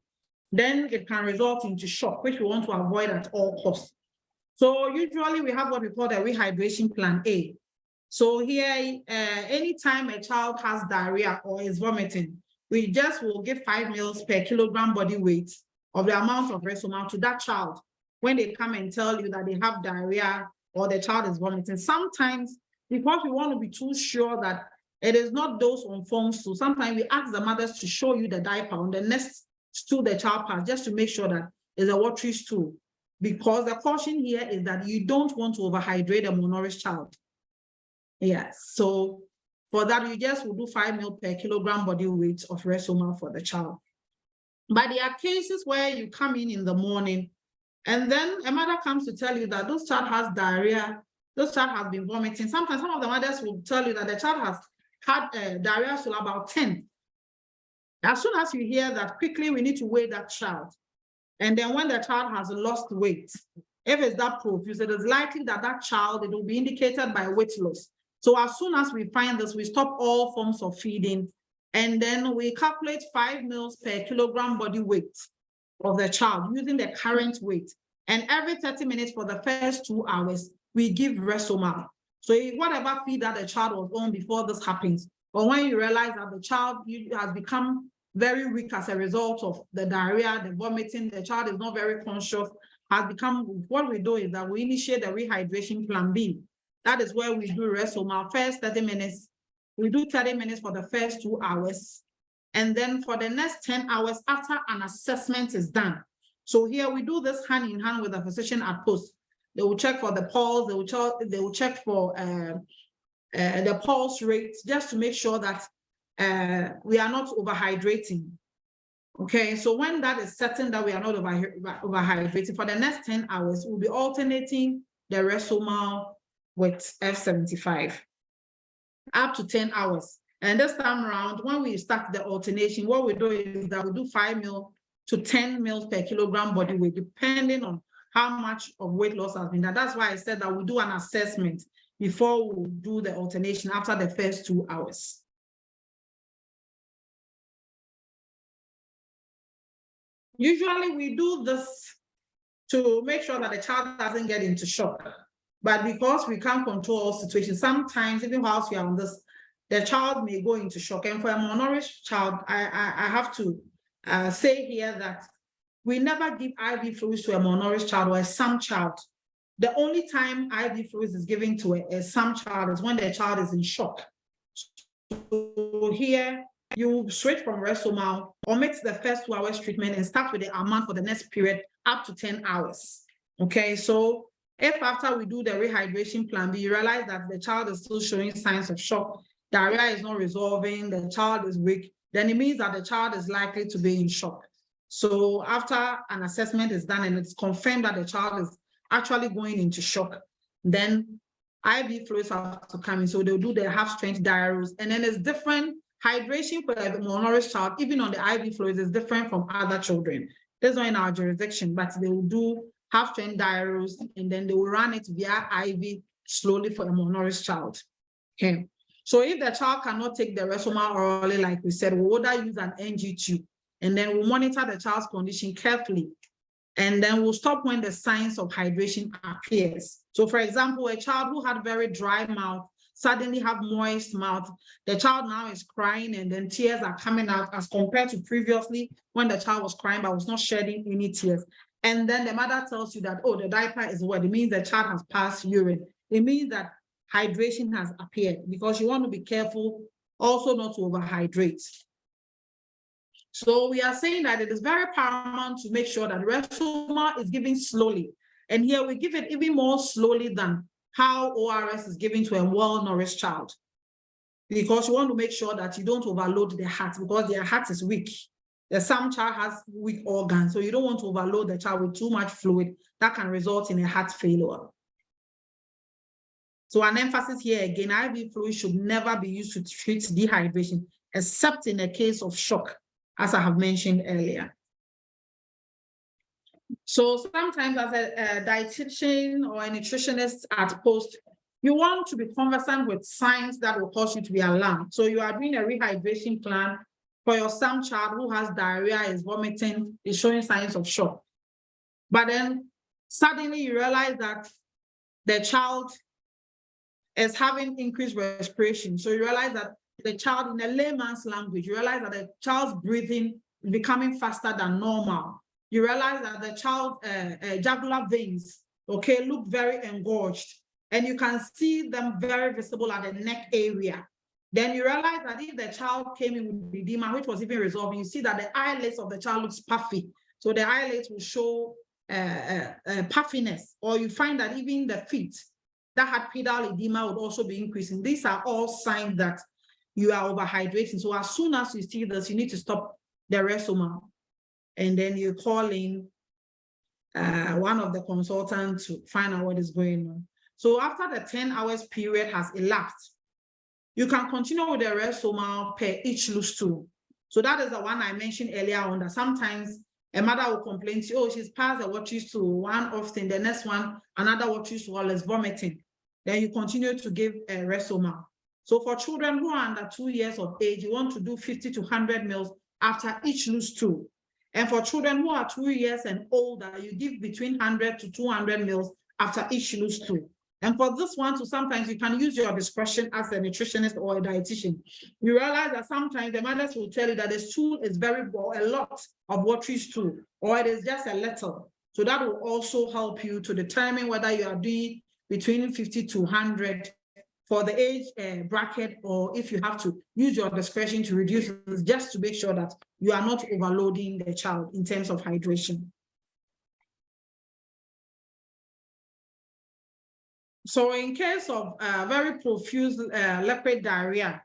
then it can result into shock, which we want to avoid at all costs. So usually we have what we call the rehydration plan A. So here, anytime a child has diarrhea or is vomiting, we just will give 5 ml per kilogram body weight of the amount of Resomel to that child when they come and tell you that they have diarrhea or the child is vomiting. Sometimes, because we want to be too sure that it is not those on foam stool, sometimes we ask the mothers to show you the diaper on the next stool the child has, just to make sure that it's a watery stool. Because the caution here is that you don't want to overhydrate a malnourished child. Yes, so for that, you just will do 5 ml per kilogram body weight of Resomel for the child. But there are cases where you come in the morning, and then a mother comes to tell you that this child has diarrhea, this child has been vomiting. Sometimes some of the mothers will tell you that the child has had diarrhea to about 10. As soon as you hear that, quickly we need to weigh that child. And then when the child has lost weight, if it's that profuse, it is likely that that child, it will be indicated by weight loss. So as soon as we find this, we stop all forms of feeding, and then we calculate 5 ml per kilogram body weight of the child using the current weight. And every 30 minutes for the first 2 hours, we give Resomel. So whatever feed that the child was on before this happens, or when you realize that the child has become very weak as a result of the diarrhea, the vomiting, the child is not very conscious, has become, what we do is that we initiate the rehydration plan B. That is where we do Resomel first 30 minutes. We do 30 minutes for the first 2 hours. And then for the next 10 hours after an assessment is done. So here we do this hand in hand with the physician at post. They will check for the pulse, they will check for the pulse rate, just to make sure that we are not overhydrating. Okay, so when that is certain that we are not overhydrating, for the next 10 hours, we'll be alternating the Resomel with F75 up to 10 hours. And this time around, when we start the alternation, what we do is that we do 5 ml to 10 ml per kilogram body weight, depending on how much of weight loss has been done. That's why I said that we do an assessment before we do the alternation after the first 2 hours. Usually we do this to make sure that the child doesn't get into shock. But because we can't control all situations, sometimes even whilst we are on this, the child may go into shock. And for a malnourished child, I have to say here that we never give IV fluids to a malnourished child or a SAM child. The only time IV fluids is given to a SAM child is when the child is in shock. So here, you switch from Resomel, omit the first 2 hours treatment, and start with the amount for the next period up to 10 hours. Okay, so if after we do the rehydration plan B, you realize that the child is still showing signs of shock, diarrhea is not resolving, the child is weak, then it means that the child is likely to be in shock. So after an assessment is done and it's confirmed that the child is actually going into shock, then IV fluids have to come in. So they'll do the half-strength diarrheas, and then it's different. Hydration for a malnourished child, even on the IV fluids, is different from other children. This is not in our jurisdiction, but they will do half-strength diarrheas, and then they will run it via IV slowly for a malnourished child. Okay. So if the child cannot take the Resomel orally, like we said, we'll either use an NG tube, and then we'll monitor the child's condition carefully. And then we'll stop when the signs of hydration appears. So for example, a child who had very dry mouth suddenly have moist mouth, the child now is crying and then tears are coming out as compared to previously when the child was crying but was not shedding any tears. And then the mother tells you that, oh, the diaper is wet. It means the child has passed urine. It means that hydration has appeared, because you want to be careful also not to overhydrate. So we are saying that it is very paramount to make sure that Resoma is given slowly. And here we give it even more slowly than how ORS is given to a well-nourished child. Because you want to make sure that you don't overload the heart, because their heart is weak. Some child has weak organs, so you don't want to overload the child with too much fluid that can result in a heart failure. So an emphasis here again, IV fluid should never be used to treat dehydration, except in a case of shock, as I have mentioned earlier. So sometimes as a dietitian or a nutritionist at post, you want to be conversant with signs that will cause you to be alarmed. So you are doing a rehydration plan for your some child who has diarrhea, is vomiting, is showing signs of shock. But then suddenly you realize that the child is having increased respiration. So you realize that the child, in a layman's language, you realize that the child's breathing is becoming faster than normal. You realize that the child's jugular veins, okay, look very engorged, and you can see them very visible at the neck area. Then you realize that if the child came in with edema, which was even resolving, you see that the eyelids of the child looks puffy. So the eyelids will show puffiness, or you find that even the feet that had pedal edema would also be increasing. These are all signs that you are overhydrating. So as soon as you see this, you need to stop the Resoma. And then you call in one of the consultants to find out what is going on. So after the 10 hours period has elapsed, you can continue with the Resoma per each loose stool. So that is the one I mentioned earlier on, that sometimes a mother will complain to you, oh, she's passed the watery stool one often, the next one, another watery stool is vomiting. Then you continue to give a Resoma. So for children who are under 2 years of age, you want to do 50 to 100 mils after each loose stool. And for children who are 2 years and older, you give between 100 to 200 mils after each loose stool. And for this one, sometimes you can use your discretion as a nutritionist or a dietitian. You realize that sometimes the mothers will tell you that the stool is a lot of watery stool, or it is just a little. So that will also help you to determine whether you are doing between 50 to 100 for the age bracket, or if you have to use your discretion to reduce this, just to make sure that you are not overloading the child in terms of hydration. So in case of very profuse liquid diarrhea,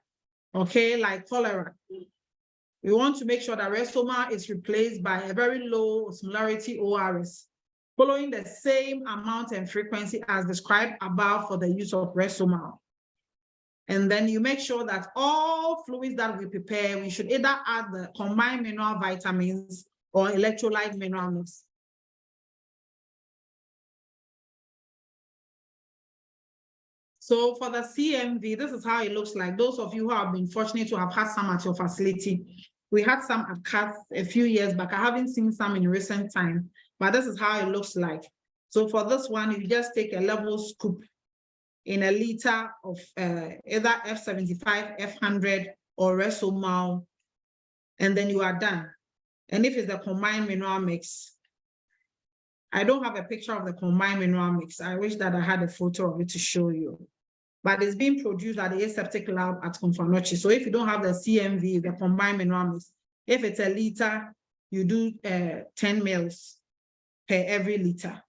okay, like cholera, we want to make sure that Resoma is replaced by a very low osmolarity ORS, following the same amount and frequency as described above for the use of Resoma. And then you make sure that all fluids that we prepare, we should either add the combined mineral vitamins or electrolyte mineral mix. So for the CMV, this is how it looks like. Those of you who have been fortunate to have had some at your facility, we had some at CATH a few years back. I haven't seen some in recent time, but this is how it looks like. So for this one, you just take a level scoop in a liter of either F75, F100, or Resoma, and then you are done. And if it's the combined mineral mix, I don't have a picture of the combined mineral mix. I wish that I had a photo of it to show you. But it's being produced at the aseptic lab at Confanochi. So if you don't have the CMV, the combined mineral mix, if it's a liter, you do 10 mils per every liter.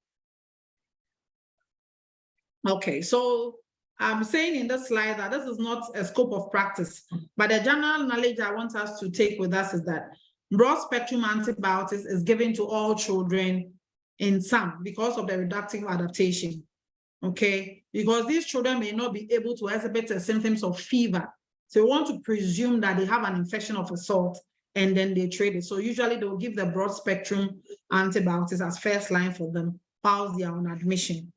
Okay, so I'm saying in this slide that this is not a scope of practice, but the general knowledge I want us to take with us is that broad spectrum antibiotics is given to all children in some because of the reductive adaptation, okay? Because these children may not be able to exhibit the symptoms of fever. So we want to presume that they have an infection of a sort and then they treat it. So usually they'll give the broad spectrum antibiotics as first line for them while they are on admission.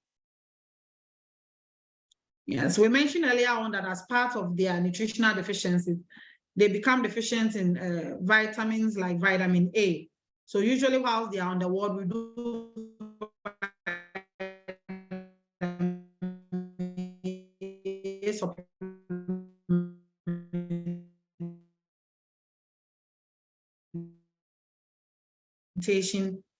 Yes, we mentioned earlier on that as part of their nutritional deficiencies, they become deficient in vitamins like vitamin A. So usually while they are on the ward, we do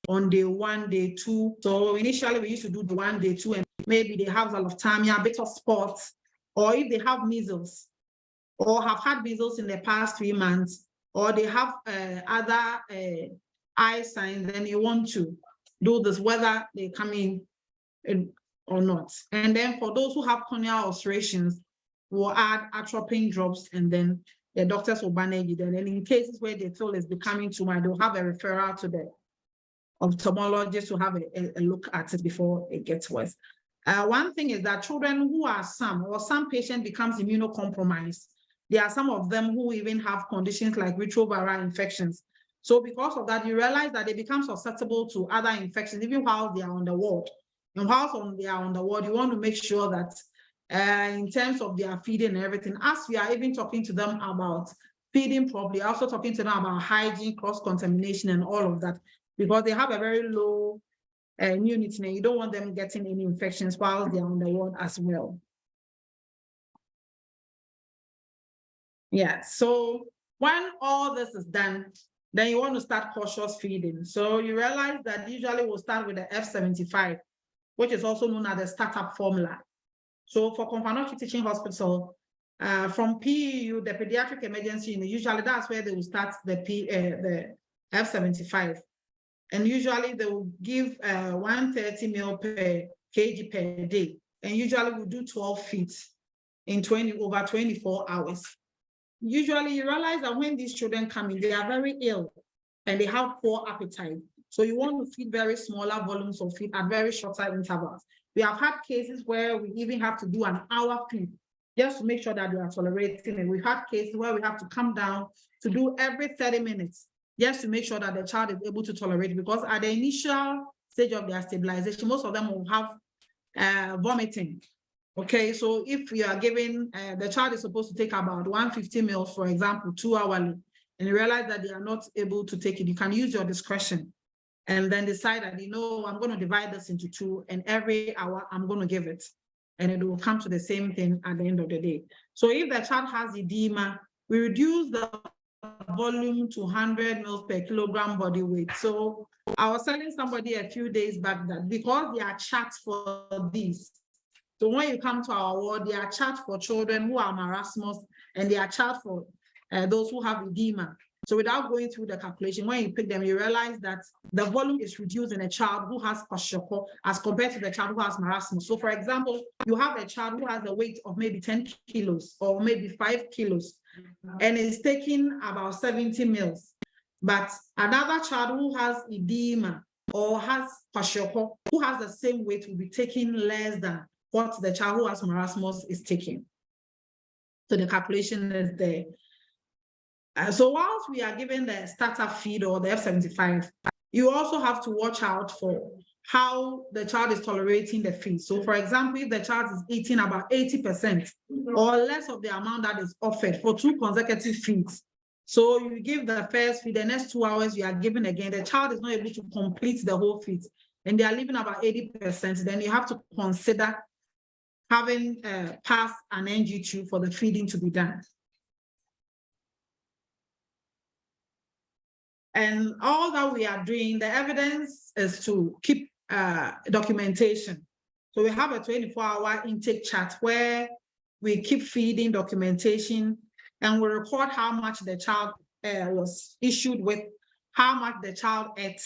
on day 1, day 2. So initially we used to do the 1, day 2, and maybe they have xylophthalmia, a bit of spots, or if they have measles or have had measles in the past 3 months, or they have other eye signs, then you want to do this, whether they come in or not. And then for those who have corneal ulcerations, we'll add atropine drops, and then the doctors will manage it. And then in cases where they feel it's becoming too much, they'll have a referral to the ophthalmologist to have a look at it before it gets worse. One thing is that children who are some patient becomes immunocompromised. There are some of them who even have conditions like retroviral infections. So because of that, you realize that they become susceptible to other infections, even while they are on the ward. And whilst they are on the ward, you want to make sure that in terms of their feeding and everything, as we are even talking to them about feeding properly, also talking to them about hygiene, cross-contamination, and all of that, because they have a very low immunity, and you don't want them getting any infections while they're on the ward as well. Yeah, so when all this is done, then you want to start cautious feeding. So you realize that usually we'll start with the F75, which is also known as the startup formula. So for Confanochi Teaching Hospital, from PEU, the pediatric emergency unit, usually that's where they will start the F75. And usually they will give 130 ml per kg per day. And usually we do 12 feet in over 24 hours. Usually you realize that when these children come in, they are very ill and they have poor appetite. So you want to feed very smaller volumes of feed at very shorter intervals. We have had cases where we even have to do an hour feed just to make sure that they are tolerating it. We've had cases where we have to come down to do every 30 minutes just to make sure that the child is able to tolerate it, because at the initial stage of their stabilization, most of them will have vomiting. Okay, so if you are giving, the child is supposed to take about 150 ml, for example, 2 hourly, and you realize that they are not able to take it, you can use your discretion and then decide that, you know, I'm going to divide this into 2, and every hour I'm going to give it, and it will come to the same thing at the end of the day. So if the child has edema, we reduce the volume to 100 ml per kilogram body weight. So I was telling somebody a few days back that because there are charts for these, so when you come to our ward, there are charts for children who are marasmus, and there are charts for those who have edema. So without going through the calculation, when you pick them, you realize that the volume is reduced in a child who has kwashiorkor as compared to the child who has marasmus. So for example, you have a child who has a weight of maybe 10 kilos or maybe 5 kilos, and is taking about 70 mils. But another child who has edema or has kwashiorkor, who has the same weight, will be taking less than what the child who has marasmus is taking. So the calculation is there. So whilst we are given the starter feed or the F75, you also have to watch out for how the child is tolerating the feed. So for example, if the child is eating about 80% or less of the amount that is offered for 2 consecutive feeds, so you give the first feed, the next 2 hours you are giving again, the child is not able to complete the whole feed, and they are leaving about 80%, then you have to consider having passed an NG2 for the feeding to be done. And all that we are doing, the evidence is to keep documentation. So we have a 24-hour intake chart where we keep feeding documentation, and we record how much the child was issued with, how much the child ate,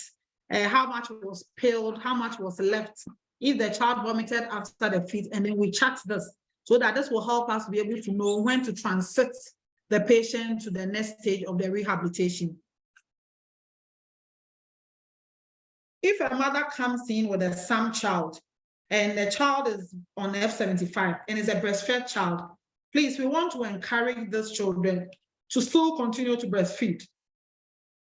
how much was peeled, how much was left, if the child vomited after the feed, and then we chart this so that this will help us be able to know when to transit the patient to the next stage of the rehabilitation. If a mother comes in with a SAM child and the child is on F75 and is a breastfed child, please, we want to encourage these children to still continue to breastfeed.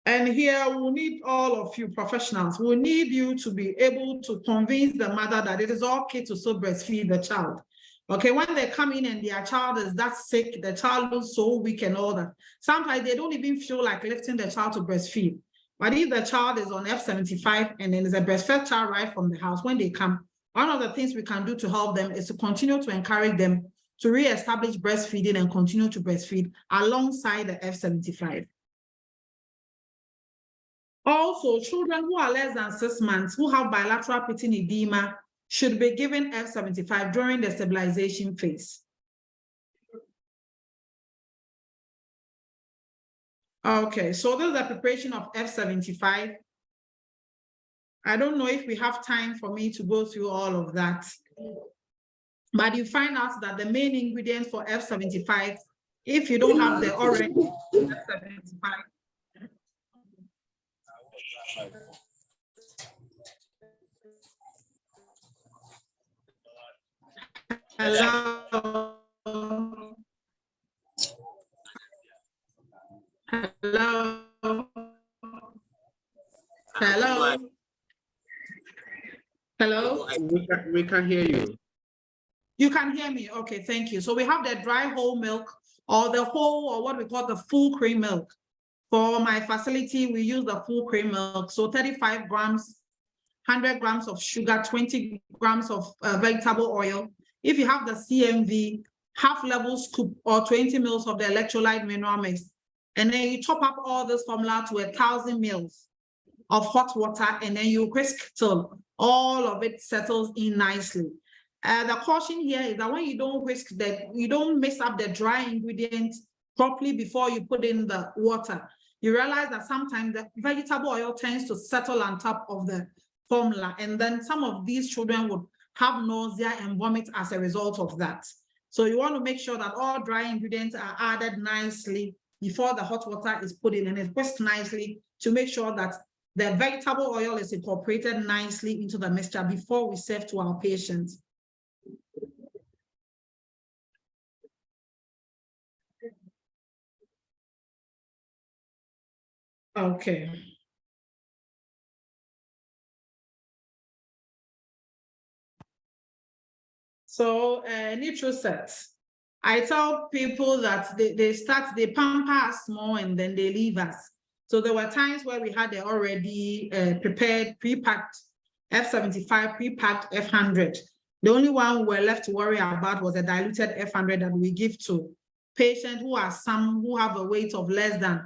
And here we need all of you professionals. We need you to be able to convince the mother that it is okay to still breastfeed the child. Okay, when they come in and their child is that sick, the child looks so weak and all that, sometimes they don't even feel like lifting the child to breastfeed. But if the child is on F75 and then is a breastfed child right from the house, when they come, one of the things we can do to help them is to continue to encourage them to reestablish breastfeeding and continue to breastfeed alongside the F75. Also, children who are less than 6 months who have bilateral pitting edema should be given F75 during the stabilization phase. Okay, so this is the preparation of F75. I don't know if we have time for me to go through all of that, but you find out that the main ingredient for F75, if you don't have the already F75, hello. Hello. Hello. Hello. We can hear you. You can hear me. Okay, thank you. So we have the dry whole milk or the whole or what we call the full cream milk. For my facility, we use the full cream milk. So 35 grams, 100 grams of sugar, 20 grams of vegetable oil. If you have the CMV, half level scoop or 20 mils of the electrolyte mineral mix. And then you top up all this formula to 1,000 mils of hot water, and then you whisk till all of it settles in nicely. The caution here is that when you don't whisk that, you don't mix up the dry ingredients properly before you put in the water. You realize that sometimes the vegetable oil tends to settle on top of the formula, and then some of these children would have nausea and vomit as a result of that. So you want to make sure that all dry ingredients are added nicely before the hot water is put in, and it's whisked nicely to make sure that the vegetable oil is incorporated nicely into the mixture before we serve to our patients. Okay. So NutriSet. I tell people that they pamper us more and then they leave us. So there were times where we had the already prepared, pre-packed F75, pre-packed F100. The only one we were left to worry about was the diluted F100 that we give to patients who have a weight of less than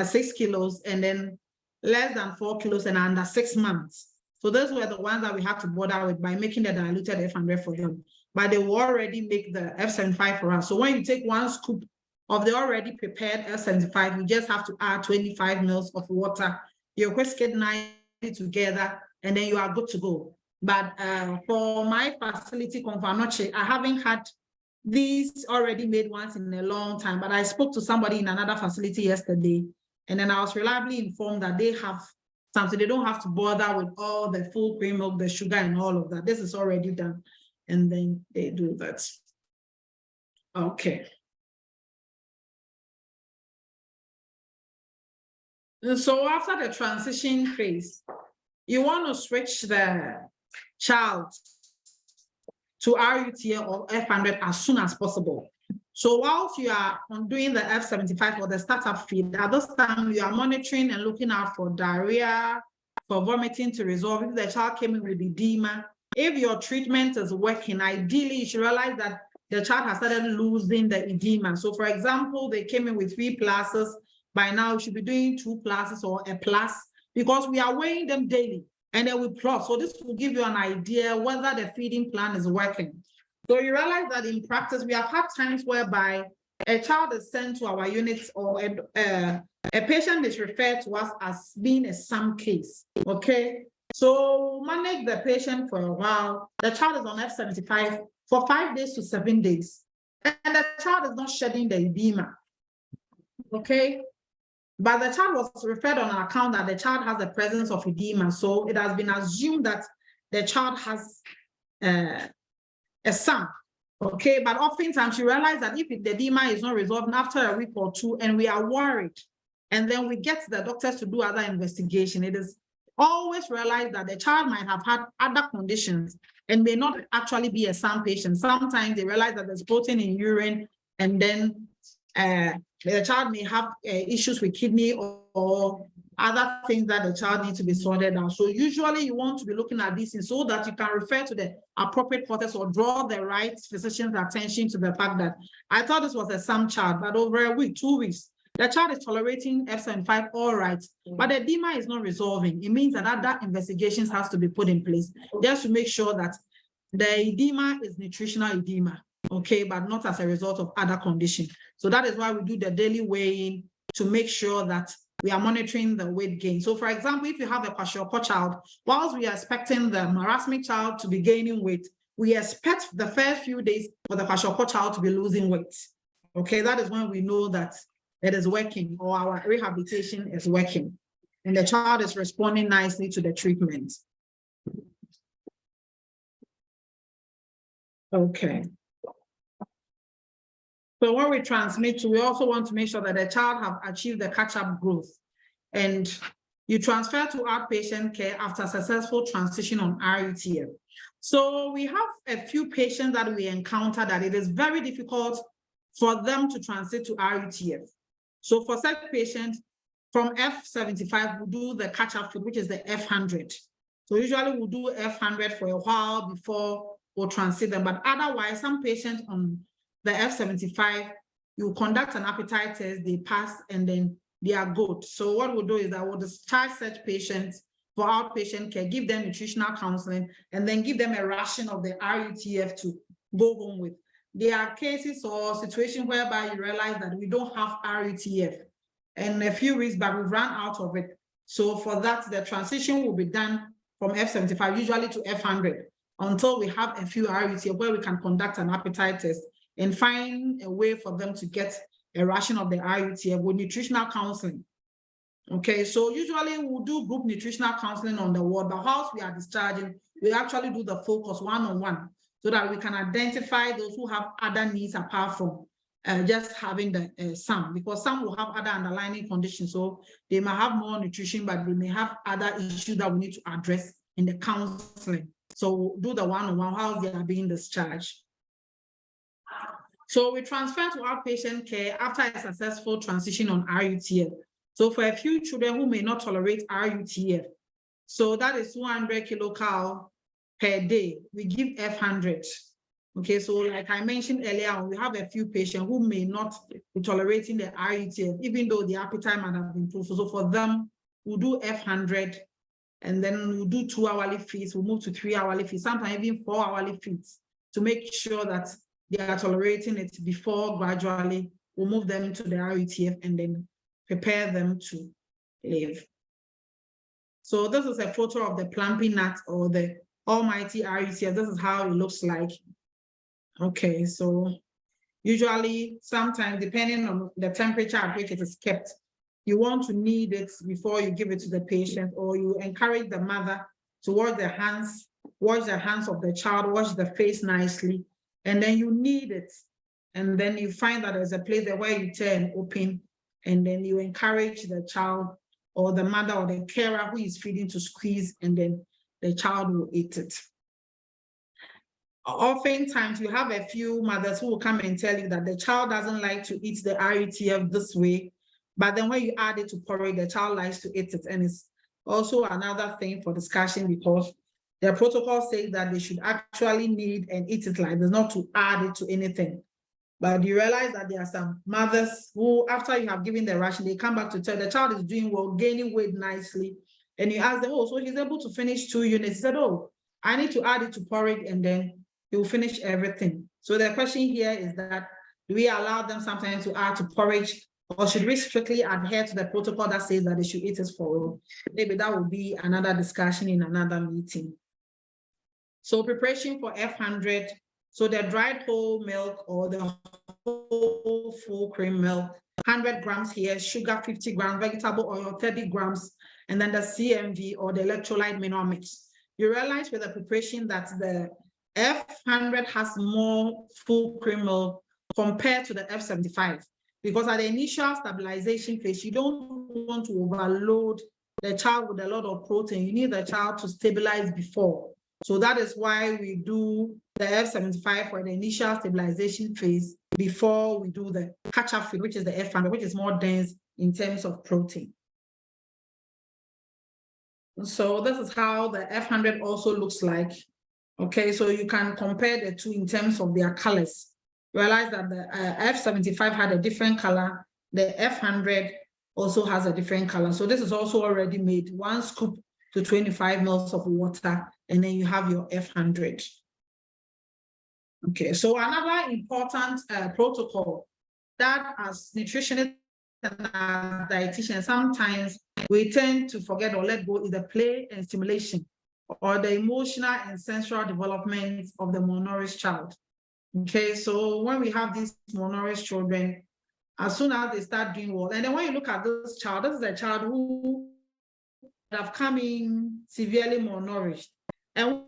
6 kilos and then less than 4 kilos and under 6 months. So those were the ones that we had to bother with by making the diluted F100 for them. But they will already make the F75 for us. So when you take 1 scoop of the already prepared F75, you just have to add 25 mils of water. You whisk it nicely together, and then you are good to go. But for my facility, Confanoche, I haven't had these already made ones in a long time. But I spoke to somebody in another facility yesterday, and then I was reliably informed that they have something. They don't have to bother with all the full cream milk, the sugar, and all of that. This is already done. And then they do that. Okay. And so after the transition phase, you want to switch the child to RUTA or F100 as soon as possible. So whilst you are doing the F75 or the startup feed, at this time you are monitoring and looking out for diarrhea, for vomiting to resolve. If the child came in with edema, if your treatment is working, ideally you should realize that the child has started losing the edema. So for example, they came in with 3 pluses. By now, you should be doing 2 pluses or a plus, because we are weighing them daily and then we plot. So this will give you an idea whether the feeding plan is working. So you realize that in practice, we have had times whereby a child is sent to our units or a patient is referred to us as being a SAM case, okay? So manage the patient for a while. The child is on F75 for 5 days to 7 days, and the child is not shedding the edema, okay? But the child was referred on an account that the child has the presence of edema, so it has been assumed that the child has a SAM, okay? But oftentimes you realize that if the edema is not resolved after a week or 2, and we are worried, and then we get the doctors to do other investigation, it is always realize that the child might have had other conditions and may not actually be a SAM patient. Sometimes they realize that there's protein in urine, and then the child may have issues with kidney or other things that the child needs to be sorted out. So usually you want to be looking at these things so that you can refer to the appropriate quarters or draw the right physician's attention to the fact that I thought this was a SAM child, but over a week, 2 weeks, the child is tolerating F75 all right, but the edema is not resolving. It means that other investigations has to be put in place just to make sure that the edema is nutritional edema, okay, but not as a result of other conditions. So that is why we do the daily weighing to make sure that we are monitoring the weight gain. So for example, if you have a kwashiorkor child, whilst we are expecting the marasmic child to be gaining weight, we expect the first few days for the kwashiorkor child to be losing weight. Okay, that is when we know that it is working, or our rehabilitation is working, and the child is responding nicely to the treatment. Okay. So when we transmit, we also want to make sure that the child have achieved the catch-up growth. And you transfer to outpatient care after successful transition on RUTF. So we have a few patients that we encounter that it is very difficult for them to transit to RUTF. So for such patients, from F75, we do the catch-up field, which is the F100. So usually we'll do F100 for a while before we'll transit them. But otherwise, some patients on the F75, you conduct an appetite test, they pass, and then they are good. So what we'll do is that we'll discharge such patients for outpatient care, give them nutritional counseling, and then give them a ration of the RUTF to go home with. There are cases or situations whereby you realize that we don't have RUTF, and a few weeks back we've run out of it. So for that, the transition will be done from F75 usually to F100 until we have a few RUTF where we can conduct an appetite test and find a way for them to get a ration of the RUTF with nutritional counseling. Okay, so usually we'll do group nutritional counseling on the ward, but whilst we are discharging, we actually do the focus one-on-one so that we can identify those who have other needs apart from just having the some, because some will have other underlying conditions. So they might have more nutrition, but they may have other issues that we need to address in the counseling. So we'll do the one-on-one while they are being discharged. So we transfer to outpatient care after a successful transition on RUTF. So for a few children who may not tolerate RUTF, so that is 200 kilocal per day, we give F100. Okay, so like I mentioned earlier, we have a few patients who may not be tolerating the RUTF, even though the appetite might have improved. So for them, we'll do F100, and then we'll do 2 hourly feeds, we'll move to 3 hourly feeds, sometimes even 4 hourly feeds, to make sure that they are tolerating it before gradually we'll move them into the RUTF and then prepare them to live. So this is a photo of the plumping nut or the almighty RUTF. This is how it looks like. Okay, so usually sometimes depending on the temperature at which it is kept, you want to knead it before you give it to the patient, or you encourage the mother to wash the hands of the child, wash the face nicely, and then you knead it. And then you find that there's a place there where you tear and open, and then you encourage the child or the mother or the carer who is feeding to squeeze, and then the child will eat it. Oftentimes, you have a few mothers who will come and tell you that the child doesn't like to eat the RUTF this way, but then when you add it to porridge, the child likes to eat it. And it's also another thing for discussion, because the protocol says that they should actually knead and eat it like this, not to add it to anything. But you realize that there are some mothers who, after you have given the ration, they come back to tell the child is doing well, gaining weight nicely. And you ask them, oh, so he's able to finish 2 units. He said, oh, I need to add it to porridge, and then he will finish everything. So the question here is that, do we allow them sometimes to add to porridge, or should we strictly adhere to the protocol that says that they should eat it for all? Maybe that will be another discussion in another meeting. So preparation for F100. So the dried whole milk or the whole full cream milk, 100 grams here, sugar 50 grams, vegetable oil 30 grams, and then the CMV or the electrolyte mineral mix. You realize with the preparation that the F100 has more full cream milk compared to the F75, because at the initial stabilization phase, you don't want to overload the child with a lot of protein. You need the child to stabilize before. So that is why we do the F75 for the initial stabilization phase before we do the catch-up feed, which is the F100, which is more dense in terms of protein. So this is how the F100 also looks like. Okay, so you can compare the two in terms of their colors. Realize that the F75 had a different color. The F100 also has a different color. So this is also already made. 1 scoop to 25 ml of water, and then you have your F100. Okay, so another important protocol that as nutritionists as dietitians, sometimes we tend to forget or let go is the play and stimulation or the emotional and sensual development of the malnourished child. Okay, so when we have these malnourished children, as soon as they start doing well, and then when you look at this child, this is a child who have come in severely malnourished. And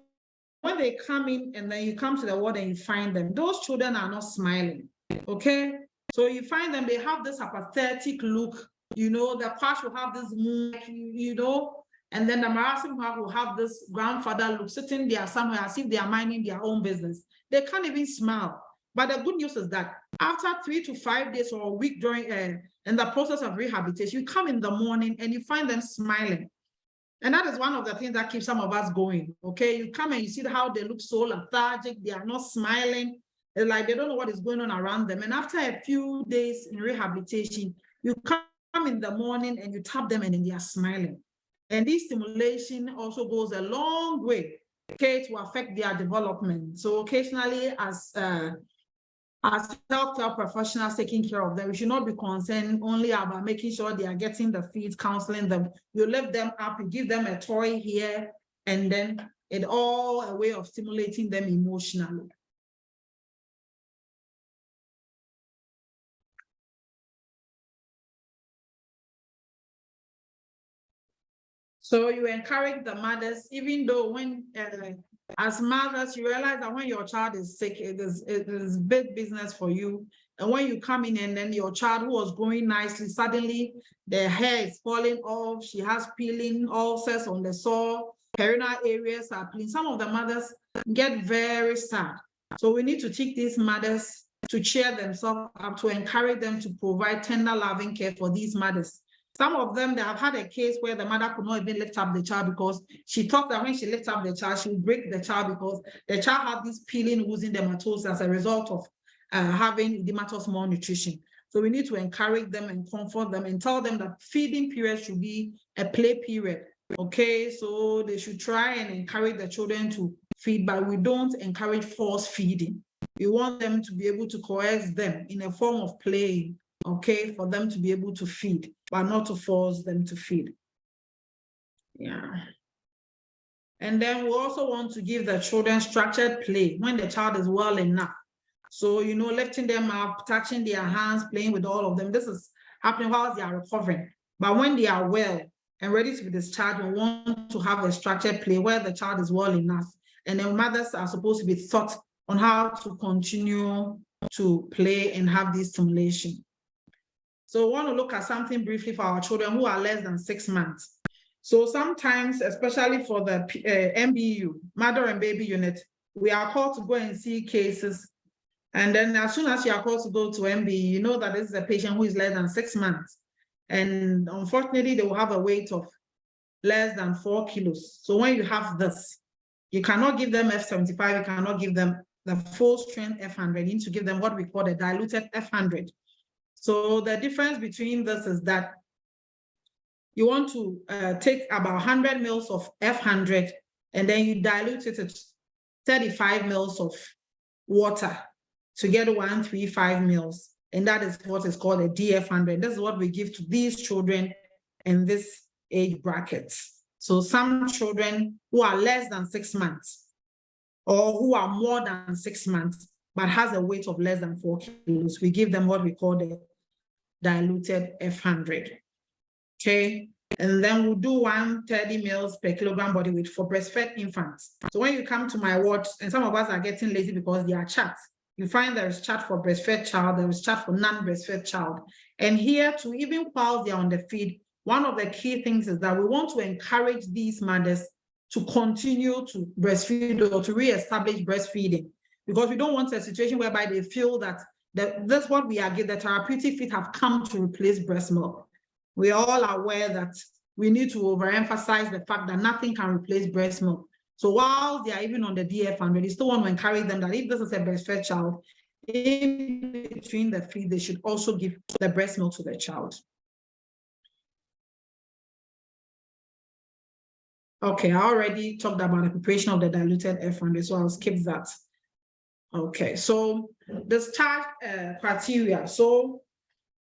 when they come in and then you come to the ward and you find them, those children are not smiling, okay? So you find them, they have this apathetic look, you know, the patch will have this mood, you know, and then the Marasim part will have this grandfather look sitting there somewhere as if they are minding their own business. They can't even smile. But the good news is that after 3 to 5 days or a week during in the process of rehabilitation, you come in the morning and you find them smiling. And that is one of the things that keeps some of us going, okay? You come and you see how they look so lethargic, they are not smiling, it's like they don't know what is going on around them. And after a few days in rehabilitation, you come in the morning and you tap them and then they are smiling. And this stimulation also goes a long way, okay, to affect their development. So occasionally as healthcare professionals taking care of them, we should not be concerned only about making sure they are getting the feeds, counseling them. You lift them up, you give them a toy here, and then it's all a way of stimulating them emotionally. So you encourage the mothers, even though when, as mothers, you realize that when your child is sick, it is big business for you. And when you come in and then your child who was growing nicely, suddenly their hair is falling off, she has peeling, ulcers on the sore, perineal areas are peeling. Some of the mothers get very sad. So we need to teach these mothers to cheer themselves up, to encourage them to provide tender, loving care for these mothers. Some of them, they have had a case where the mother could not even lift up the child because she thought that when she lifts up the child, she will break the child because the child had this peeling, oozing dermatosis as a result of having edematous malnutrition. So we need to encourage them and comfort them and tell them that feeding period should be a play period. Okay, so they should try and encourage the children to feed, but we don't encourage force feeding. We want them to be able to coerce them in a form of playing, okay, for them to be able to feed, but not to force them to feed. Yeah. And then we also want to give the children structured play when the child is well enough. So, you know, lifting them up, touching their hands, playing with all of them. This is happening while they are recovering. But when they are well and ready to be discharged, we want to have a structured play where the child is well enough. And then mothers are supposed to be taught on how to continue to play and have this stimulation. So we want to look at something briefly for our children who are less than 6 months. So sometimes, especially for the MBU, mother and baby unit, we are called to go and see cases. And then as soon as you are called to go to MBU, you know that this is a patient who is less than 6 months. And unfortunately, they will have a weight of less than 4 kilos. So when you have this, you cannot give them F75, you cannot give them the full strength F100. You need to give them what we call the diluted F100. So the difference between this is that you want to take about 100 mils of F100 and then you dilute it at 35 mils of water to get 135 mils. And that is what is called a DF100. This is what we give to these children in this age bracket. So some children who are less than 6 months or who are more than 6 months, but has a weight of less than 4 kilos, we give them what we call the diluted F100. Okay, and then we'll do 130 mils per kilogram body weight for breastfed infants. So when you come to my ward, and some of us are getting lazy because they are charts, you find there is chart for breastfed child, there is chart for non-breastfed child. And here too, even while they're on the feed, one of the key things is that we want to encourage these mothers to continue to breastfeed or to reestablish breastfeeding, because we don't want a situation whereby they feel that that's what we are getting, the therapeutic feed have come to replace breast milk. We are all aware that we need to overemphasize the fact that nothing can replace breast milk. So while they are even on the DF100, we still want to encourage them that if this is a breastfed child, in between the feed, they should also give the breast milk to the child. Okay, I already talked about the preparation of the diluted F100, so I'll skip that. Okay, so the start criteria. So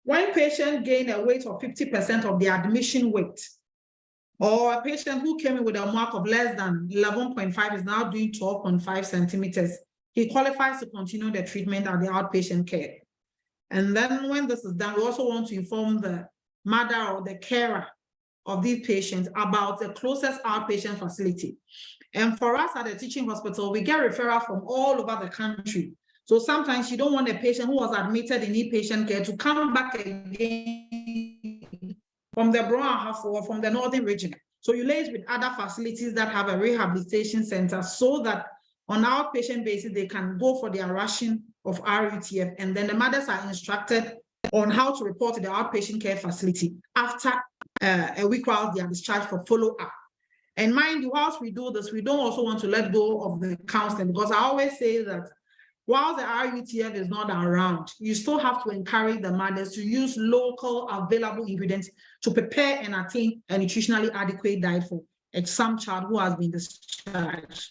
When patients gain a weight of 50% of the admission weight, or a patient who came in with a mark of less than 11.5 is now doing 12.5 centimeters, he qualifies to continue the treatment at the outpatient care. And then when this is done, we also want to inform the mother or the carer of these patients about the closest outpatient facility. And for us at the teaching hospital, we get referral from all over the country. So sometimes you don't want a patient who was admitted in inpatient care to come back again from the Brown or from the northern region. So you liaise with other facilities that have a rehabilitation center so that on outpatient basis, they can go for their ration of RUTF, and then the mothers are instructed on how to report to the outpatient care facility after a week while they are discharged for follow-up. And mind you, whilst we do this, we don't also want to let go of the counseling, because I always say that while the RUTF is not around, you still have to encourage the mothers to use local available ingredients to prepare and attain a nutritionally adequate diet for some child who has been discharged.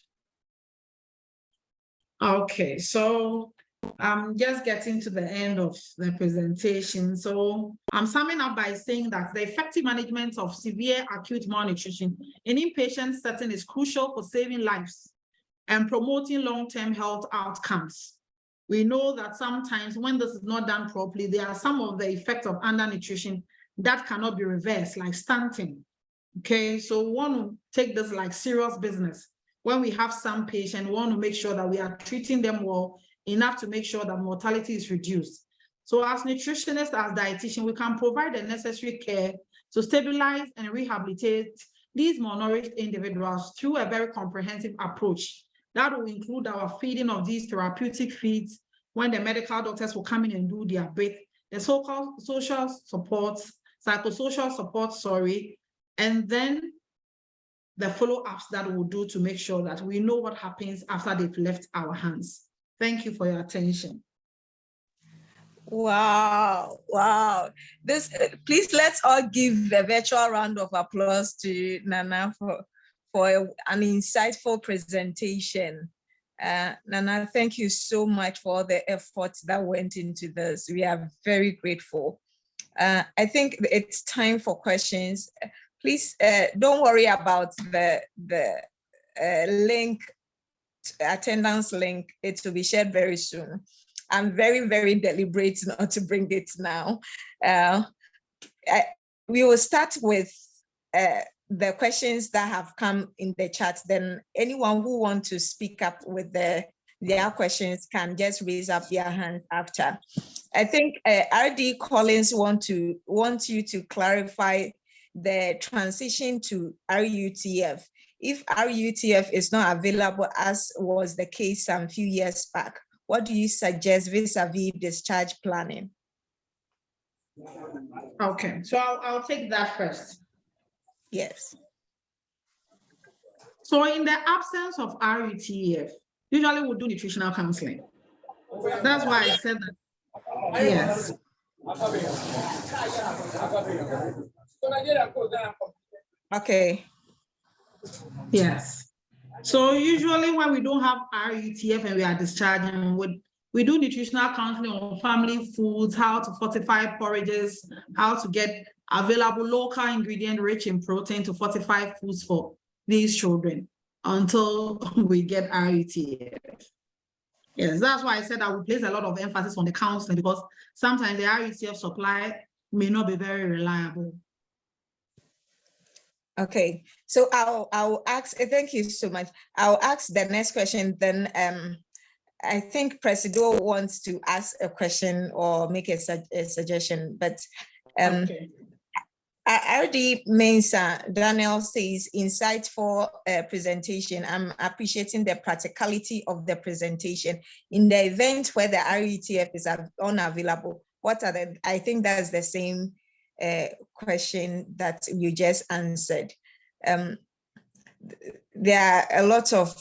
Okay, so I'm just getting to the end of the presentation. So I'm summing up by saying that the effective management of severe acute malnutrition in inpatient setting is crucial for saving lives and promoting long-term health outcomes. We know that sometimes when this is not done properly, there are some of the effects of undernutrition that cannot be reversed, like stunting. Okay, so we want to take this like serious business. When we have some patients, we want to make sure that we are treating them well enough to make sure that mortality is reduced. So as nutritionists, as dietitians, we can provide the necessary care to stabilize and rehabilitate these malnourished individuals through a very comprehensive approach. That will include our feeding of these therapeutic feeds when the medical doctors will come in and do their breath, the so-called social support, psychosocial support, and then the follow-ups that we'll do to make sure that we know what happens after they've left our hands. Thank you for your attention. Wow, wow. Please let's all give a virtual round of applause to Nana for an insightful presentation. Nana, thank you so much for all the efforts that went into this. We are very grateful. I think it's time for questions. Please don't worry about the link, attendance link. It will be shared very soon. I'm very, very deliberate not to bring it now. We will start with the questions that have come in the chat. Then anyone who wants to speak up with their questions can just raise up their hand after. I think RD Collins wants you to clarify the transition to RUTF. If RUTF is not available, as was the case some few years back, what do you suggest vis-a-vis discharge planning? Okay, so I'll take that first. Yes. So in the absence of RUTF, usually we'll do nutritional counseling. That's why I said that. Yes. Okay. Yes. So usually when we don't have RUTF and we are discharging, we do nutritional counseling on family foods, how to fortify porridges, how to get available local ingredient rich in protein to fortify foods for these children until we get RUTF. Yes, that's why I said I would place a lot of emphasis on the counseling, because sometimes the RUTF supply may not be very reliable. Okay, so I'll ask, thank you so much. I'll ask the next question, then I think Presido wants to ask a question or make a suggestion, but okay. RD Mensa Daniel says, insightful presentation. I'm appreciating the practicality of the presentation. In the event where the RUTF is unavailable, what are the, I think that's the same question that you just answered. There are a lot of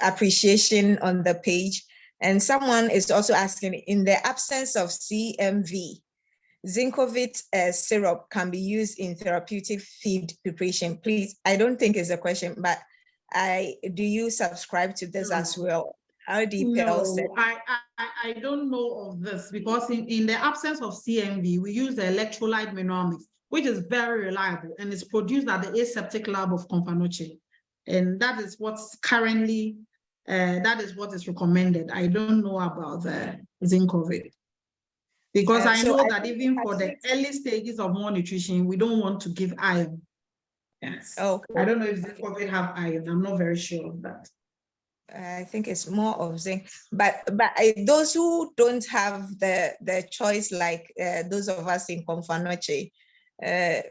appreciation on the page, and someone is also asking, in the absence of CMV, Zincovit syrup can be used in therapeutic feed preparation. Please, I don't think it's a question, but do you subscribe to this as well? No, I don't know of this because in the absence of CMV, we use the electrolyte manometer, which is very reliable and is produced at the aseptic lab of Confanoche. And that is what's currently, that is what is recommended. I don't know about the zinc COVID. Because I know that even for the early stages of malnutrition, we don't want to give iron. Yes. Okay. I don't know if zinc COVID have iron. I'm not very sure of that. I think it's more of zinc, but those who don't have the choice, like those of us in Confanoche,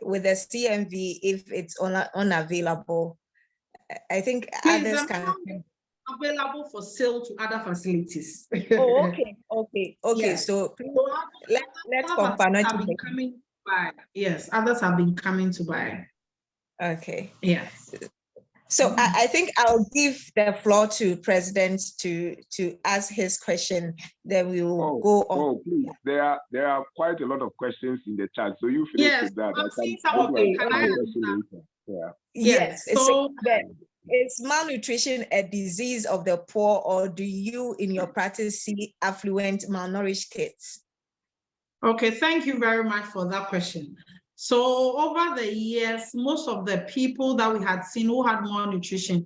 with the CMV, if it's unavailable, I think others can. Available for sale to other facilities. Oh, okay. Yes. So let's Confanoche be coming by. Yes, others have been coming to buy. Okay. Yes. So I think I'll give the floor to President to ask his question. Then we will go on. Oh, please. There are quite a lot of questions in the chat. So you finish with that. I'm seeing some of them. Yes. So is malnutrition a disease of the poor, or do you in your practice see affluent malnourished kids? Okay, thank you very much for that question. So over the years, most of the people that we had seen who had malnutrition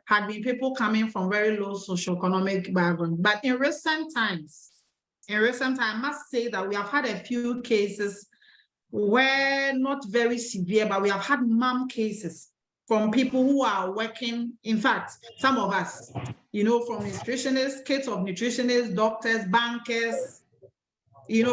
had been people coming from very low socioeconomic background. But in recent times, I must say that we have had a few cases where not very severe, but we have had mom cases from people who are working. In fact, some of us, from nutritionists, kids of nutritionists, doctors, bankers,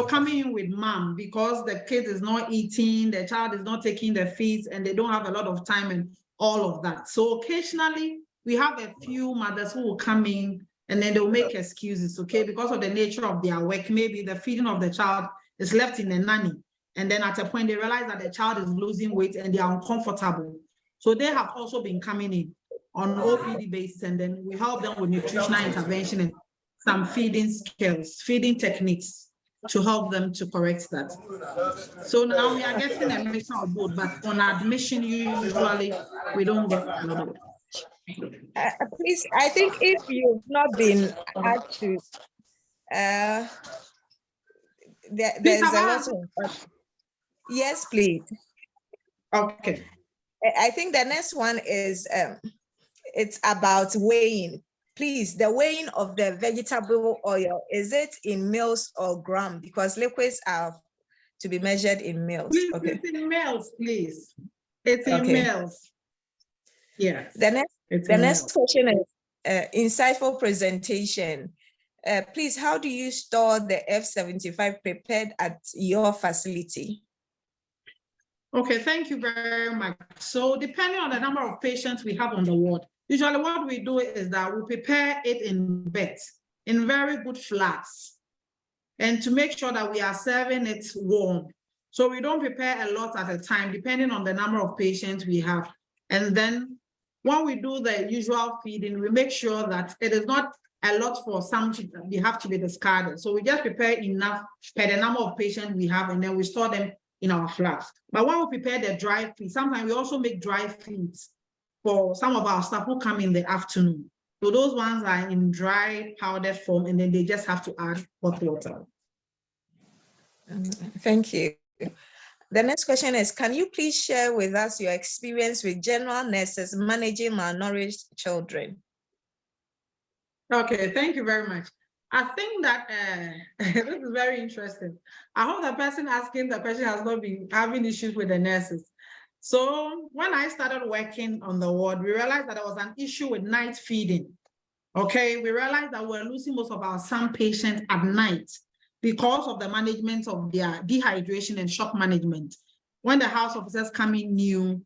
coming in with mom because the kid is not eating, the child is not taking the feeds, and they don't have a lot of time and all of that. So occasionally we have a few mothers who will come in and then they'll make excuses, okay, because of the nature of their work. Maybe the feeding of the child is left in a nanny. And then at a point they realize that the child is losing weight and they are uncomfortable. So they have also been coming in on OPD basis, and then we help them with nutritional intervention and some feeding skills, feeding techniques, to help them to correct that. So now we are getting a mixture of both, but on admission, usually we don't get a lot of it. Please, I think if you've not been asked to, there's a lot of, yes, please. Okay. I think the next one is, it's about weighing. Please, the weighing of the vegetable oil, is it in mils or gram? Because liquids are to be measured in mils. Please, okay. It's in mils, please. It's in mils. Yes. The next question is insightful presentation. Please, how do you store the F75 prepared at your facility? Okay, thank you very much. So depending on the number of patients we have on the ward, usually what we do is that we prepare it in beds, in very good flats, and to make sure that we are serving it warm. So we don't prepare a lot at a time, depending on the number of patients we have. And then when we do the usual feeding, we make sure that it is not a lot for some we have to be discarded. So we just prepare enough per the number of patients we have, and then we store them in our flats. But when we prepare the dry feed, sometimes we also make dry feeds for some of our staff who come in the afternoon. So those ones are in dry powdered form, and then they just have to add hot water. Thank you. The next question is, can you please share with us your experience with general nurses managing malnourished children? Okay, thank you very much. I think that this is very interesting. I hope the person asking the question has not been having issues with the nurses. So when I started working on the ward, we realized that there was an issue with night feeding. Okay, we realized that we're losing most of our SAM patients at night because of the management of their dehydration and shock management. When the house officers come in new,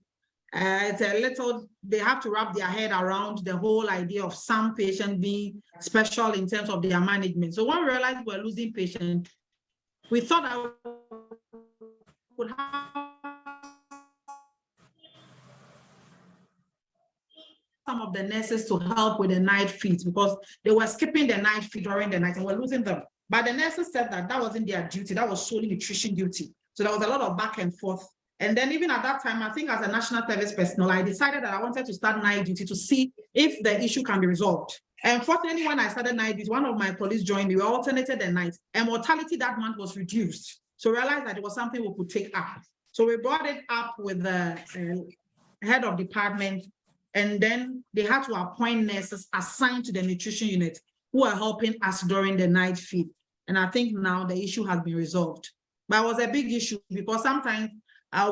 it's a little, they have to wrap their head around the whole idea of some patients being special in terms of their management. So when we realized we're losing patients, we thought I would have some of the nurses to help with the night feeds because they were skipping the night feed during the night and we're losing them. But the nurses said that that wasn't their duty, that was solely nutrition duty. So there was a lot of back and forth And then even at that time, I think as a national service personnel, I decided that I wanted to start night duty to see if the issue can be resolved. And fortunately, when I started night duty, one of my colleagues joined me. We alternated the night, and mortality that month was reduced. So we realized that it was something we could take up. So we brought it up with the head of department, and then they had to appoint nurses assigned to the nutrition unit who are helping us during the night feed. And I think now the issue has been resolved. But it was a big issue because sometimes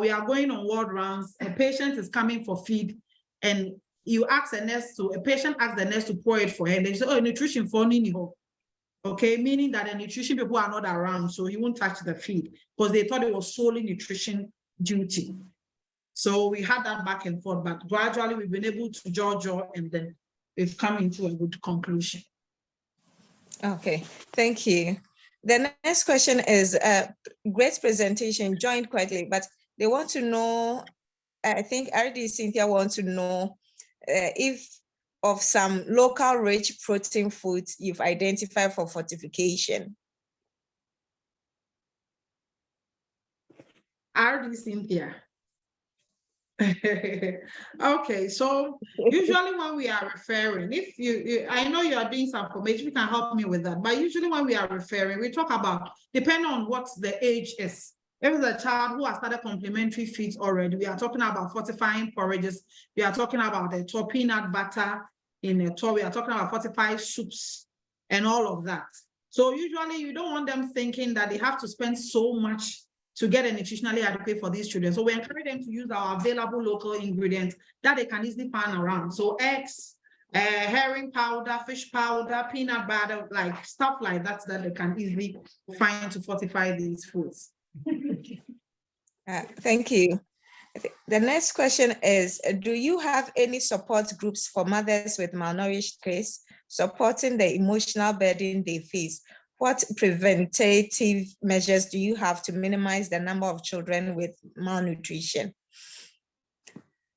we are going on ward rounds, a patient is coming for feed, and you ask a nurse to, a patient asks the nurse to pour it for her, and they say, oh, nutrition for Nini. Okay, meaning that the nutrition people are not around, so he won't touch the feed because they thought it was solely nutrition duty. So we had that back and forth, but gradually we've been able to judge, and then we've come into a good conclusion. Okay, thank you. The next question is, great presentation, joined quietly, but they want to know, I think RD Cynthia wants to know if of some local rich protein foods you've identified for fortification. RD Cynthia. Okay, so usually when we are referring, if you I know you are doing some information, you can help me with that, but usually when we are referring, we talk about, depending on what the age is. If it's a child who has started complementary feeds already, we are talking about fortifying porridges, we are talking about the top peanut butter in a top, we are talking about fortified soups and all of that. So usually you don't want them thinking that they have to spend so much to get a nutritionally adequate for these children. So we encourage them to use our available local ingredients that they can easily find around. So eggs, herring powder, fish powder, peanut butter, like stuff like that, that they can easily find to fortify these foods. Thank you. The next question is, do you have any support groups for mothers with malnourished kids, supporting the emotional burden they face? What preventative measures do you have to minimize the number of children with malnutrition?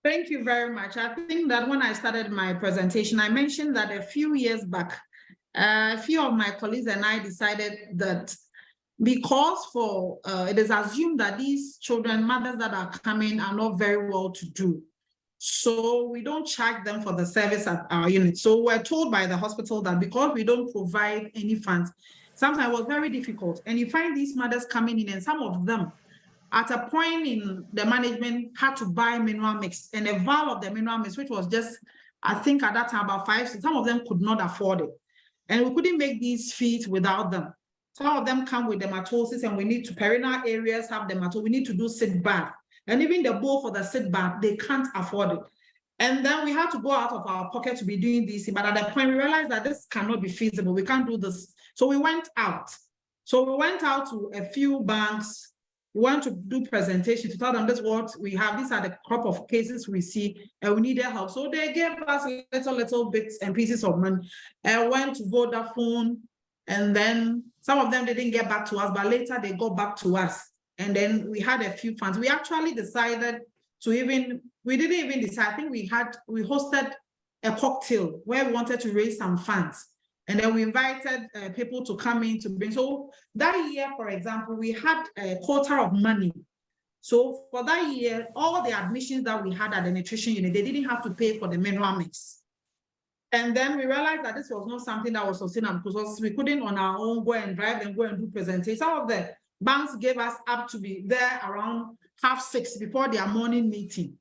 Thank you very much. I think that when I started my presentation, I mentioned that a few years back, a few of my colleagues and I decided that because it is assumed that these children, mothers that are coming, are not very well to do. So we don't charge them for the service at our unit. So we're told by the hospital that because we don't provide any funds, sometimes it was very difficult. And you find these mothers coming in, and some of them, at a point in the management, had to buy mineral mix, and a vial of the mineral mix, which was just, I think at that time about 5, 6, some of them could not afford it. And we couldn't make these feeds without them. Some of them come with dermatosis, and we need to, perineal areas have dermatosis, we need to do sit bath. And even the bowl for the sit bath, they can't afford it. And then we had to go out of our pocket to be doing this. But at that point, we realized that this cannot be feasible. We can't do this. So we went out. So we went out to a few banks. We want to do presentation to tell them this is what we have. These are the crop of cases we see, and we needed help. So they gave us little bits and pieces of money. I went to Vodafone, and then some of them didn't get back to us, but later they got back to us. And then we had a few funds. We actually decided to we didn't even decide. I think we hosted a cocktail where we wanted to raise some funds. And then we invited people to come in to bring. So that year, for example, we had a quota of money. So for that year, all the admissions that we had at the nutrition unit, they didn't have to pay for the mineral mix. And then we realized that this was not something that was sustainable because we couldn't on our own go and drive and go and do presentations. Some of the banks gave us up to be there around 6:30 before their morning meeting.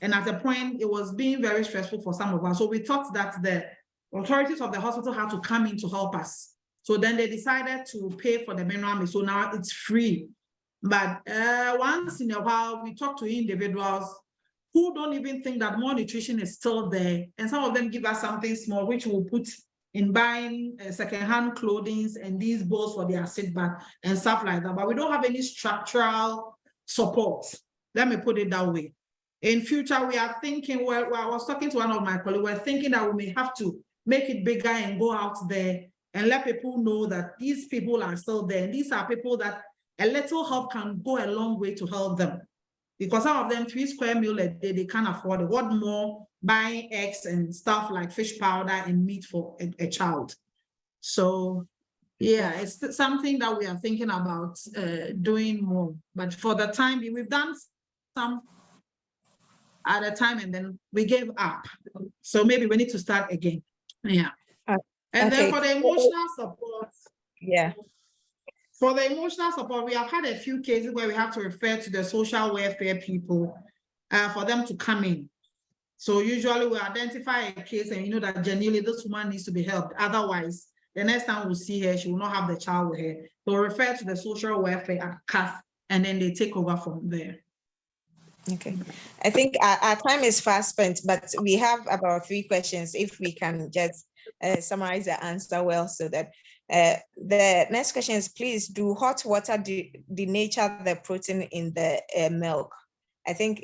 And at a point, it was being very stressful for some of us. So we thought that the authorities of the hospital had to come in to help us. So then they decided to pay for the mineral mix. So now it's free. But once in a while, we talk to individuals who don't even think that more nutrition is still there. And some of them give us something small, which we'll put in buying secondhand clothing and these bowls for their sit bath and stuff like that. But we don't have any structural support. Let me put it that way. In future, we are thinking, well, I was talking to one of my colleagues, we're thinking that we may have to make it bigger and go out there and let people know that these people are still there. And these are people that a little help can go a long way to help them. Because some of them 3 square meals a day, they can't afford it. What more buying eggs and stuff like fish powder and meat for a child? So yeah, it's something that we are thinking about doing more. But for the time being, we've done some at a time and then we gave up. So maybe we need to start again. Yeah. And then for the emotional support. Yeah. For the emotional support, we have had a few cases where we have to refer to the social welfare people for them to come in. So usually we identify a case and you know that genuinely this woman needs to be helped. Otherwise, the next time we'll see her, she will not have the child with her. So refer to the social welfare at CAF and then they take over from there. Okay. I think our time is fast spent, but we have about 3 questions. If we can just summarize the answer well, so that the next question is, please, do hot water denature the protein in the milk? I think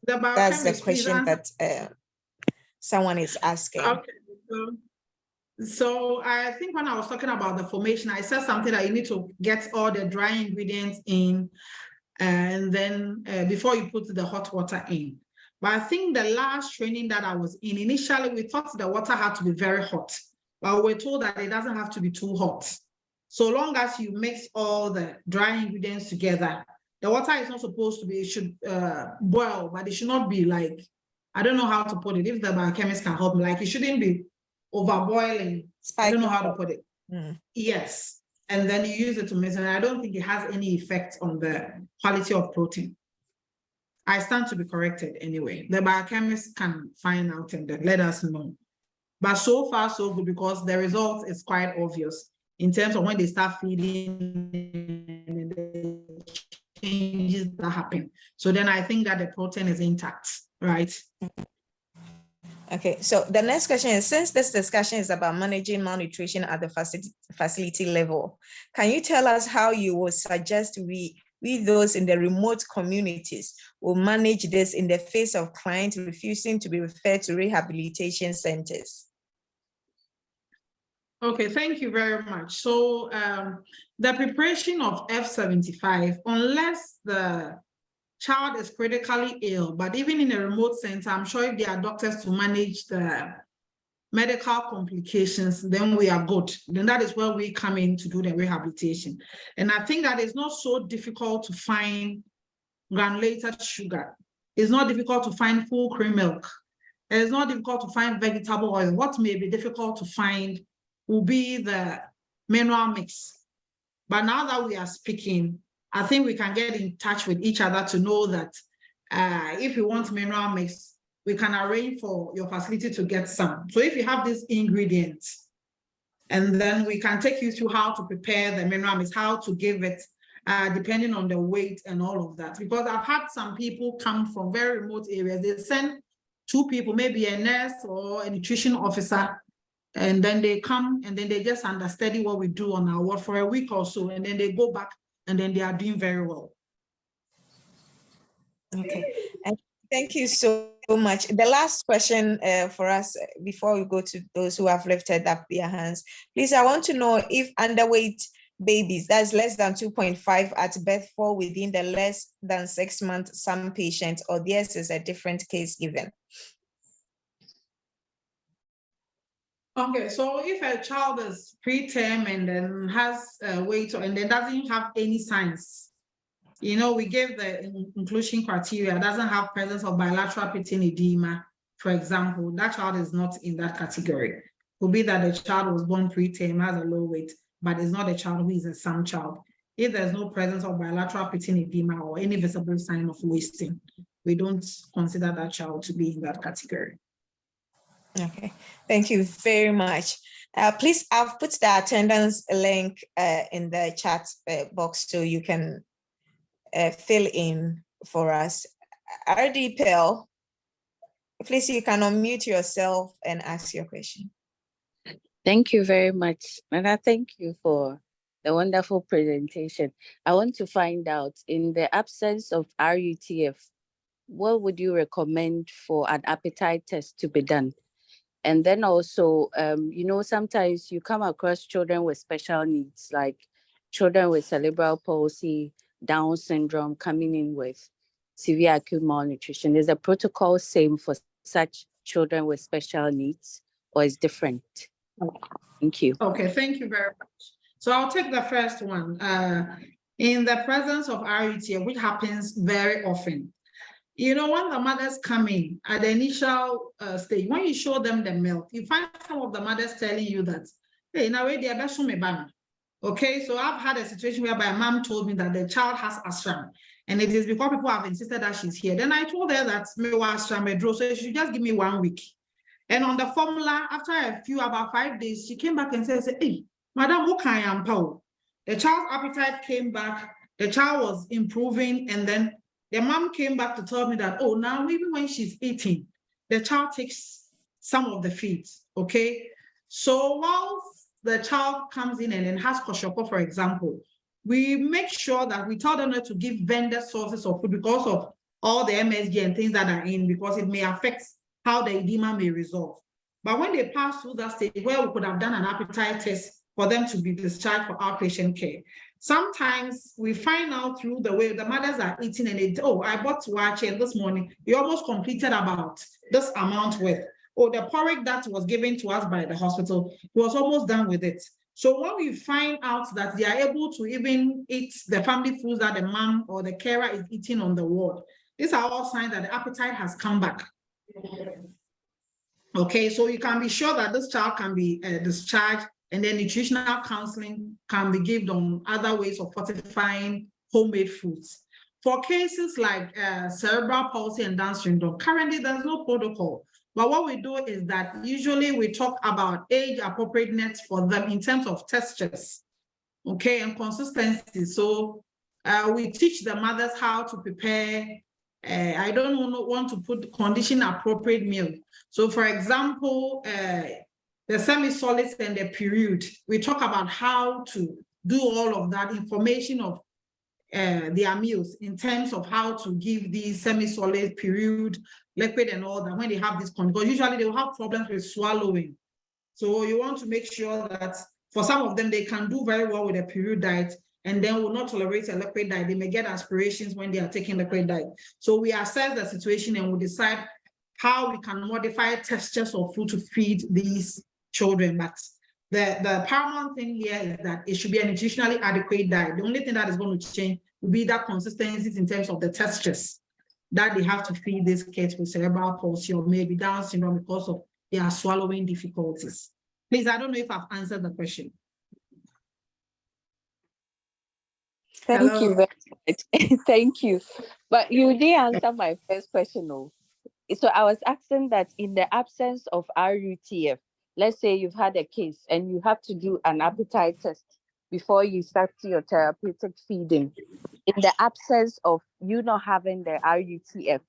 that's the question that someone is asking. Okay. So I think when I was talking about the formation, I said something that you need to get all the dry ingredients in and then before you put the hot water in. But I think the last training that I was in, initially we thought the water had to be very hot, but we're told that it doesn't have to be too hot. So long as you mix all the dry ingredients together, the water is not supposed to be, it should boil, but it should not be like, I don't know how to put it. If the biochemist can help me, like it shouldn't be overboiling. I don't know how to put it. Yes. And then you use it to mix, and I don't think it has any effect on the quality of protein. I stand to be corrected anyway. The biochemist can find out and then let us know. But so far, so good, because the result is quite obvious in terms of when they start feeding and the changes that happen. So then I think that the protein is intact, right? Okay, so the next question is, since this discussion is about managing malnutrition at the facility level, can you tell us how you would suggest we those in the remote communities will manage this in the face of clients refusing to be referred to rehabilitation centers? Okay, thank you very much. So the preparation of F75, unless the child is critically ill, but even in a remote center, I'm sure if there are doctors to manage the medical complications, then we are good. Then that is where we come in to do the rehabilitation. And I think that it's not so difficult to find granulated sugar. It's not difficult to find full cream milk. It's not difficult to find vegetable oil. What may be difficult to find will be the mineral mix. But now that we are speaking, I think we can get in touch with each other to know that if you want mineral mix, we can arrange for your facility to get some. So if you have these ingredients, and then we can take you through how to prepare the mineral mix, how to give it, depending on the weight and all of that. Because I've had some people come from very remote areas. They send 2 people, maybe a nurse or a nutrition officer, and then they come and then they just understudy what we do on our ward for a week or so, and then they go back and then they are doing very well. Okay, and thank you so much. The last question for us before we go to those who have lifted up their hands, please, I want to know if underweight babies, that's less than 2.5 at birth, fall within the less than 6 month some patients, or theirs is a different case given. Okay, so if a child is preterm and then has weight and then doesn't have any signs, you know, we gave the inclusion criteria, doesn't have presence of bilateral pitting edema, for example, that child is not in that category. It could be that the child was born preterm, has a low weight, but is not a child who is a SAM child. If there's no presence of bilateral pitting edema or any visible sign of wasting, we don't consider that child to be in that category. Okay, thank you very much. Please, I've put the attendance link in the chat box so you can fill in for us. RD Pearl, please, you can unmute yourself and ask your question. Thank you very much. And I thank you for the wonderful presentation. I want to find out, in the absence of RUTF, what would you recommend for an appetite test to be done? And then also, you know, sometimes you come across children with special needs, like children with cerebral palsy, Down syndrome, coming in with severe acute malnutrition. Is the protocol same for such children with special needs, or is different? Thank you. Okay, thank you very much. So I'll take the first one. in the presence of RUTF, which happens very often. You know, when the mothers come in at the initial stage, when you show them the milk, you find some of the mothers telling you that, hey, now they are me banana. Okay, so I've had a situation whereby a mom told me that the child has astram, and it is because people have insisted that she's here. Then I told her that me was astram, so she should just give me 1 week. And on the formula, after about 5 days, she came back and said, hey, Madam, what can I empower? The child's appetite came back, the child was improving, and then the mom came back to tell me that, oh, now even when she's eating, the child takes some of the feeds, okay? So while the child comes in and then has kwashiorkor, for example, we make sure that we tell them not to give vendor sources of food because of all the MSG and things that are in, because it may affect how the edema may resolve. But when they pass through that stage where we could have done an appetite test for them to be discharged for outpatient care, sometimes we find out through the way the mothers are eating and they, oh, I bought wache and this morning, you almost completed about this amount with, oh, the porridge that was given to us by the hospital was almost done with it. So when we find out that they are able to even eat the family foods that the mom or the carer is eating on the ward, these are all signs that the appetite has come back. Okay, so you can be sure that this child can be discharged, and then nutritional counseling can be given on other ways of fortifying homemade foods. For cases like cerebral palsy and Down syndrome, currently there's no protocol. But what we do is that usually we talk about age appropriateness for them in terms of textures, okay, and consistency. So we teach the mothers how to prepare. I don't want to put condition appropriate meal. So for example, the semi-solids and the period, we talk about how to do all of that information of their meals in terms of how to give these semi-solid, period, liquid and all that when they have this condition. Because usually they will have problems with swallowing. So you want to make sure that for some of them, they can do very well with a period diet and then will not tolerate a liquid diet. They may get aspirations when they are taking liquid diet. So we assess the situation and we decide how we can modify textures of food to feed these children. But the paramount thing here is that it should be a nutritionally adequate diet. The only thing that is going to change will be that consistency in terms of the textures that they have to feed these kids with cerebral palsy or maybe Down syndrome because of their swallowing difficulties. Please, I don't know if I've answered the question. Thank Hello? you very much. Thank you. But you didn't answer my first question, though. So I was asking that in the absence of RUTF, let's say you've had a case and you have to do an appetite test before you start your therapeutic feeding. In the absence of you not having the RUTF,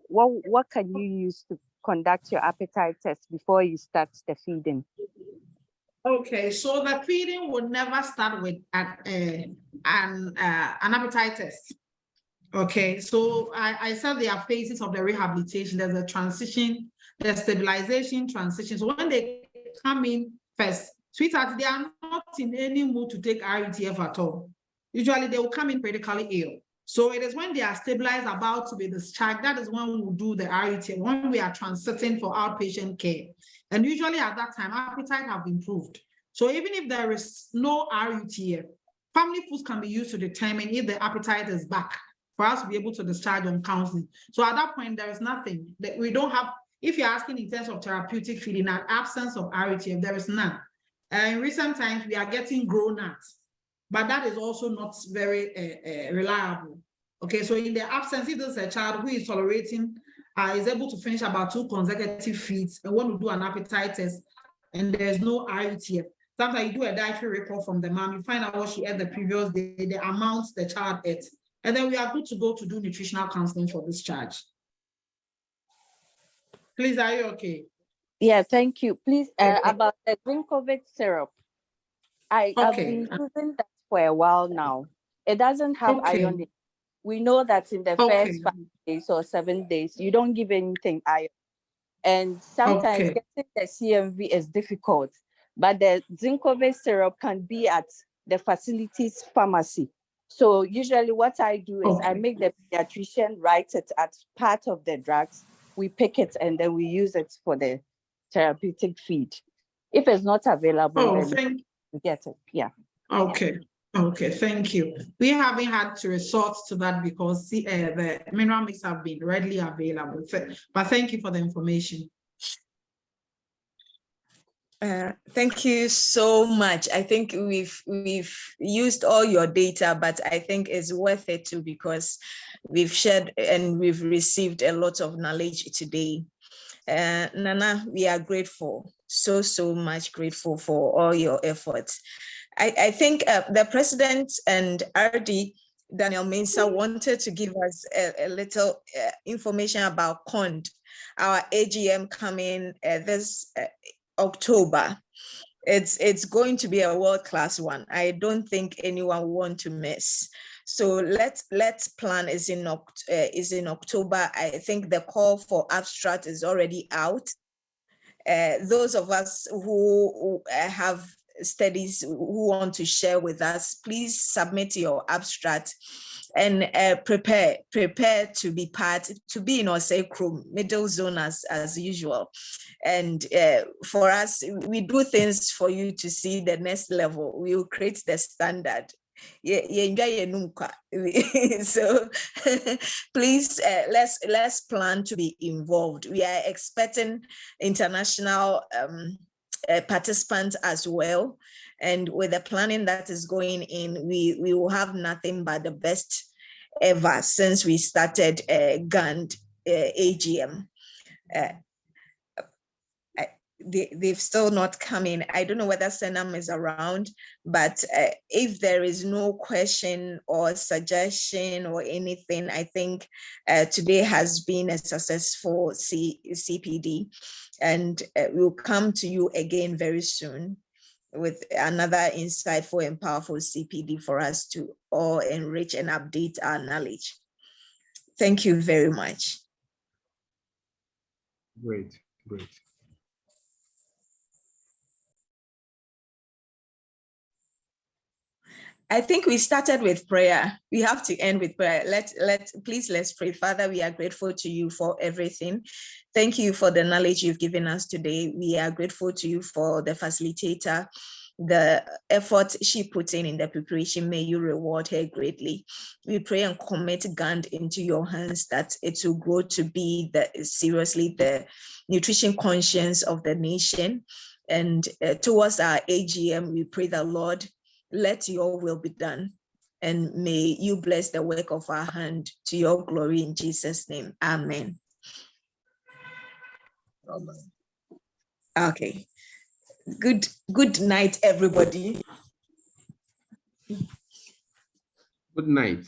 what can you use to conduct your appetite test before you start the feeding? Okay, so the feeding would never start with an appetite test. Okay, so I said there are phases of the rehabilitation. There's a transition, there's stabilization, transition. So when they come in first, sweetheart, they are not in any mood to take RUTF at all. Usually they will come in critically ill. So it is when they are stabilized, about to be discharged, that is when we will do the RUTF, when we are transiting for outpatient care. And usually at that time, appetite have improved. So even if there is no RUTF, family foods can be used to determine if the appetite is back for us to be able to discharge on counseling. So at that point, there is nothing that we don't have. If you're asking in terms of therapeutic feeding, an absence of RUTF, there is none. In recent times, we are getting grown nuts, but that is also not very reliable. Okay, so in the absence, if there's a child who is tolerating, is able to finish about 2 consecutive feeds and want to do an appetite test, and there's no RUTF, sometimes you do a dietary report from the mom, you find out what she ate the previous day, the amounts the child ate, and then we are good to go to do nutritional counseling for this charge. Please, are you okay? Yeah, thank you. Please, about the Zincovit syrup. I've been using that for a while now. It doesn't have iron in it. We know that in the first 5 days or 7 days, you don't give anything iron. And sometimes getting the CMV is difficult. But the Zincovit syrup can be at the facility's pharmacy. So usually what I do is I make the pediatrician write it as part of the drugs. We pick it and then we use it for the therapeutic feed. If it's not available, then we get it. Yeah. Okay. Okay, thank you. We haven't had to resort to that because the mineral mix have been readily available. But thank you for the information. Thank you so much. I think we've used all your data, but I think it's worth it too because we've shared and we've received a lot of knowledge today. Nana, we are grateful, so much grateful for all your efforts. I think the president and RD Daniel Mensah wanted to give us a little information about COND, our AGM coming this October. It's going to be a world-class one. I don't think anyone will want to miss. So let's plan is in October. I think the call for abstract is already out. Those of us who have studies who want to share with us, please submit your abstract and prepare to be in our sacrum middle zone as usual. And for us, we do things for you to see the next level. We will create the standard. So please let's plan to be involved. We are expecting international participants as well, and with the planning that is going in, we will have nothing but the best ever since we started GAND AGM. They've still not come in. I don't know whether Senam is around, but if there is no question or suggestion or anything, I think today has been a successful CPD, and we'll come to you again very soon with another insightful and powerful CPD for us to all enrich and update our knowledge. Thank you very much. Great. I think we started with prayer. We have to end with prayer. Let's pray. Father, we are grateful to you for everything. Thank you for the knowledge you've given us today. We are grateful to you for the facilitator, the effort she puts in the preparation. May you reward her greatly. We pray and commit GAND into your hands, that it will grow to be seriously the nutrition conscience of the nation. And towards our AGM, we pray that, Lord, let your will be done, and may you bless the work of our hand to your glory in Jesus' name. Amen. Okay. Good night, everybody. Good night.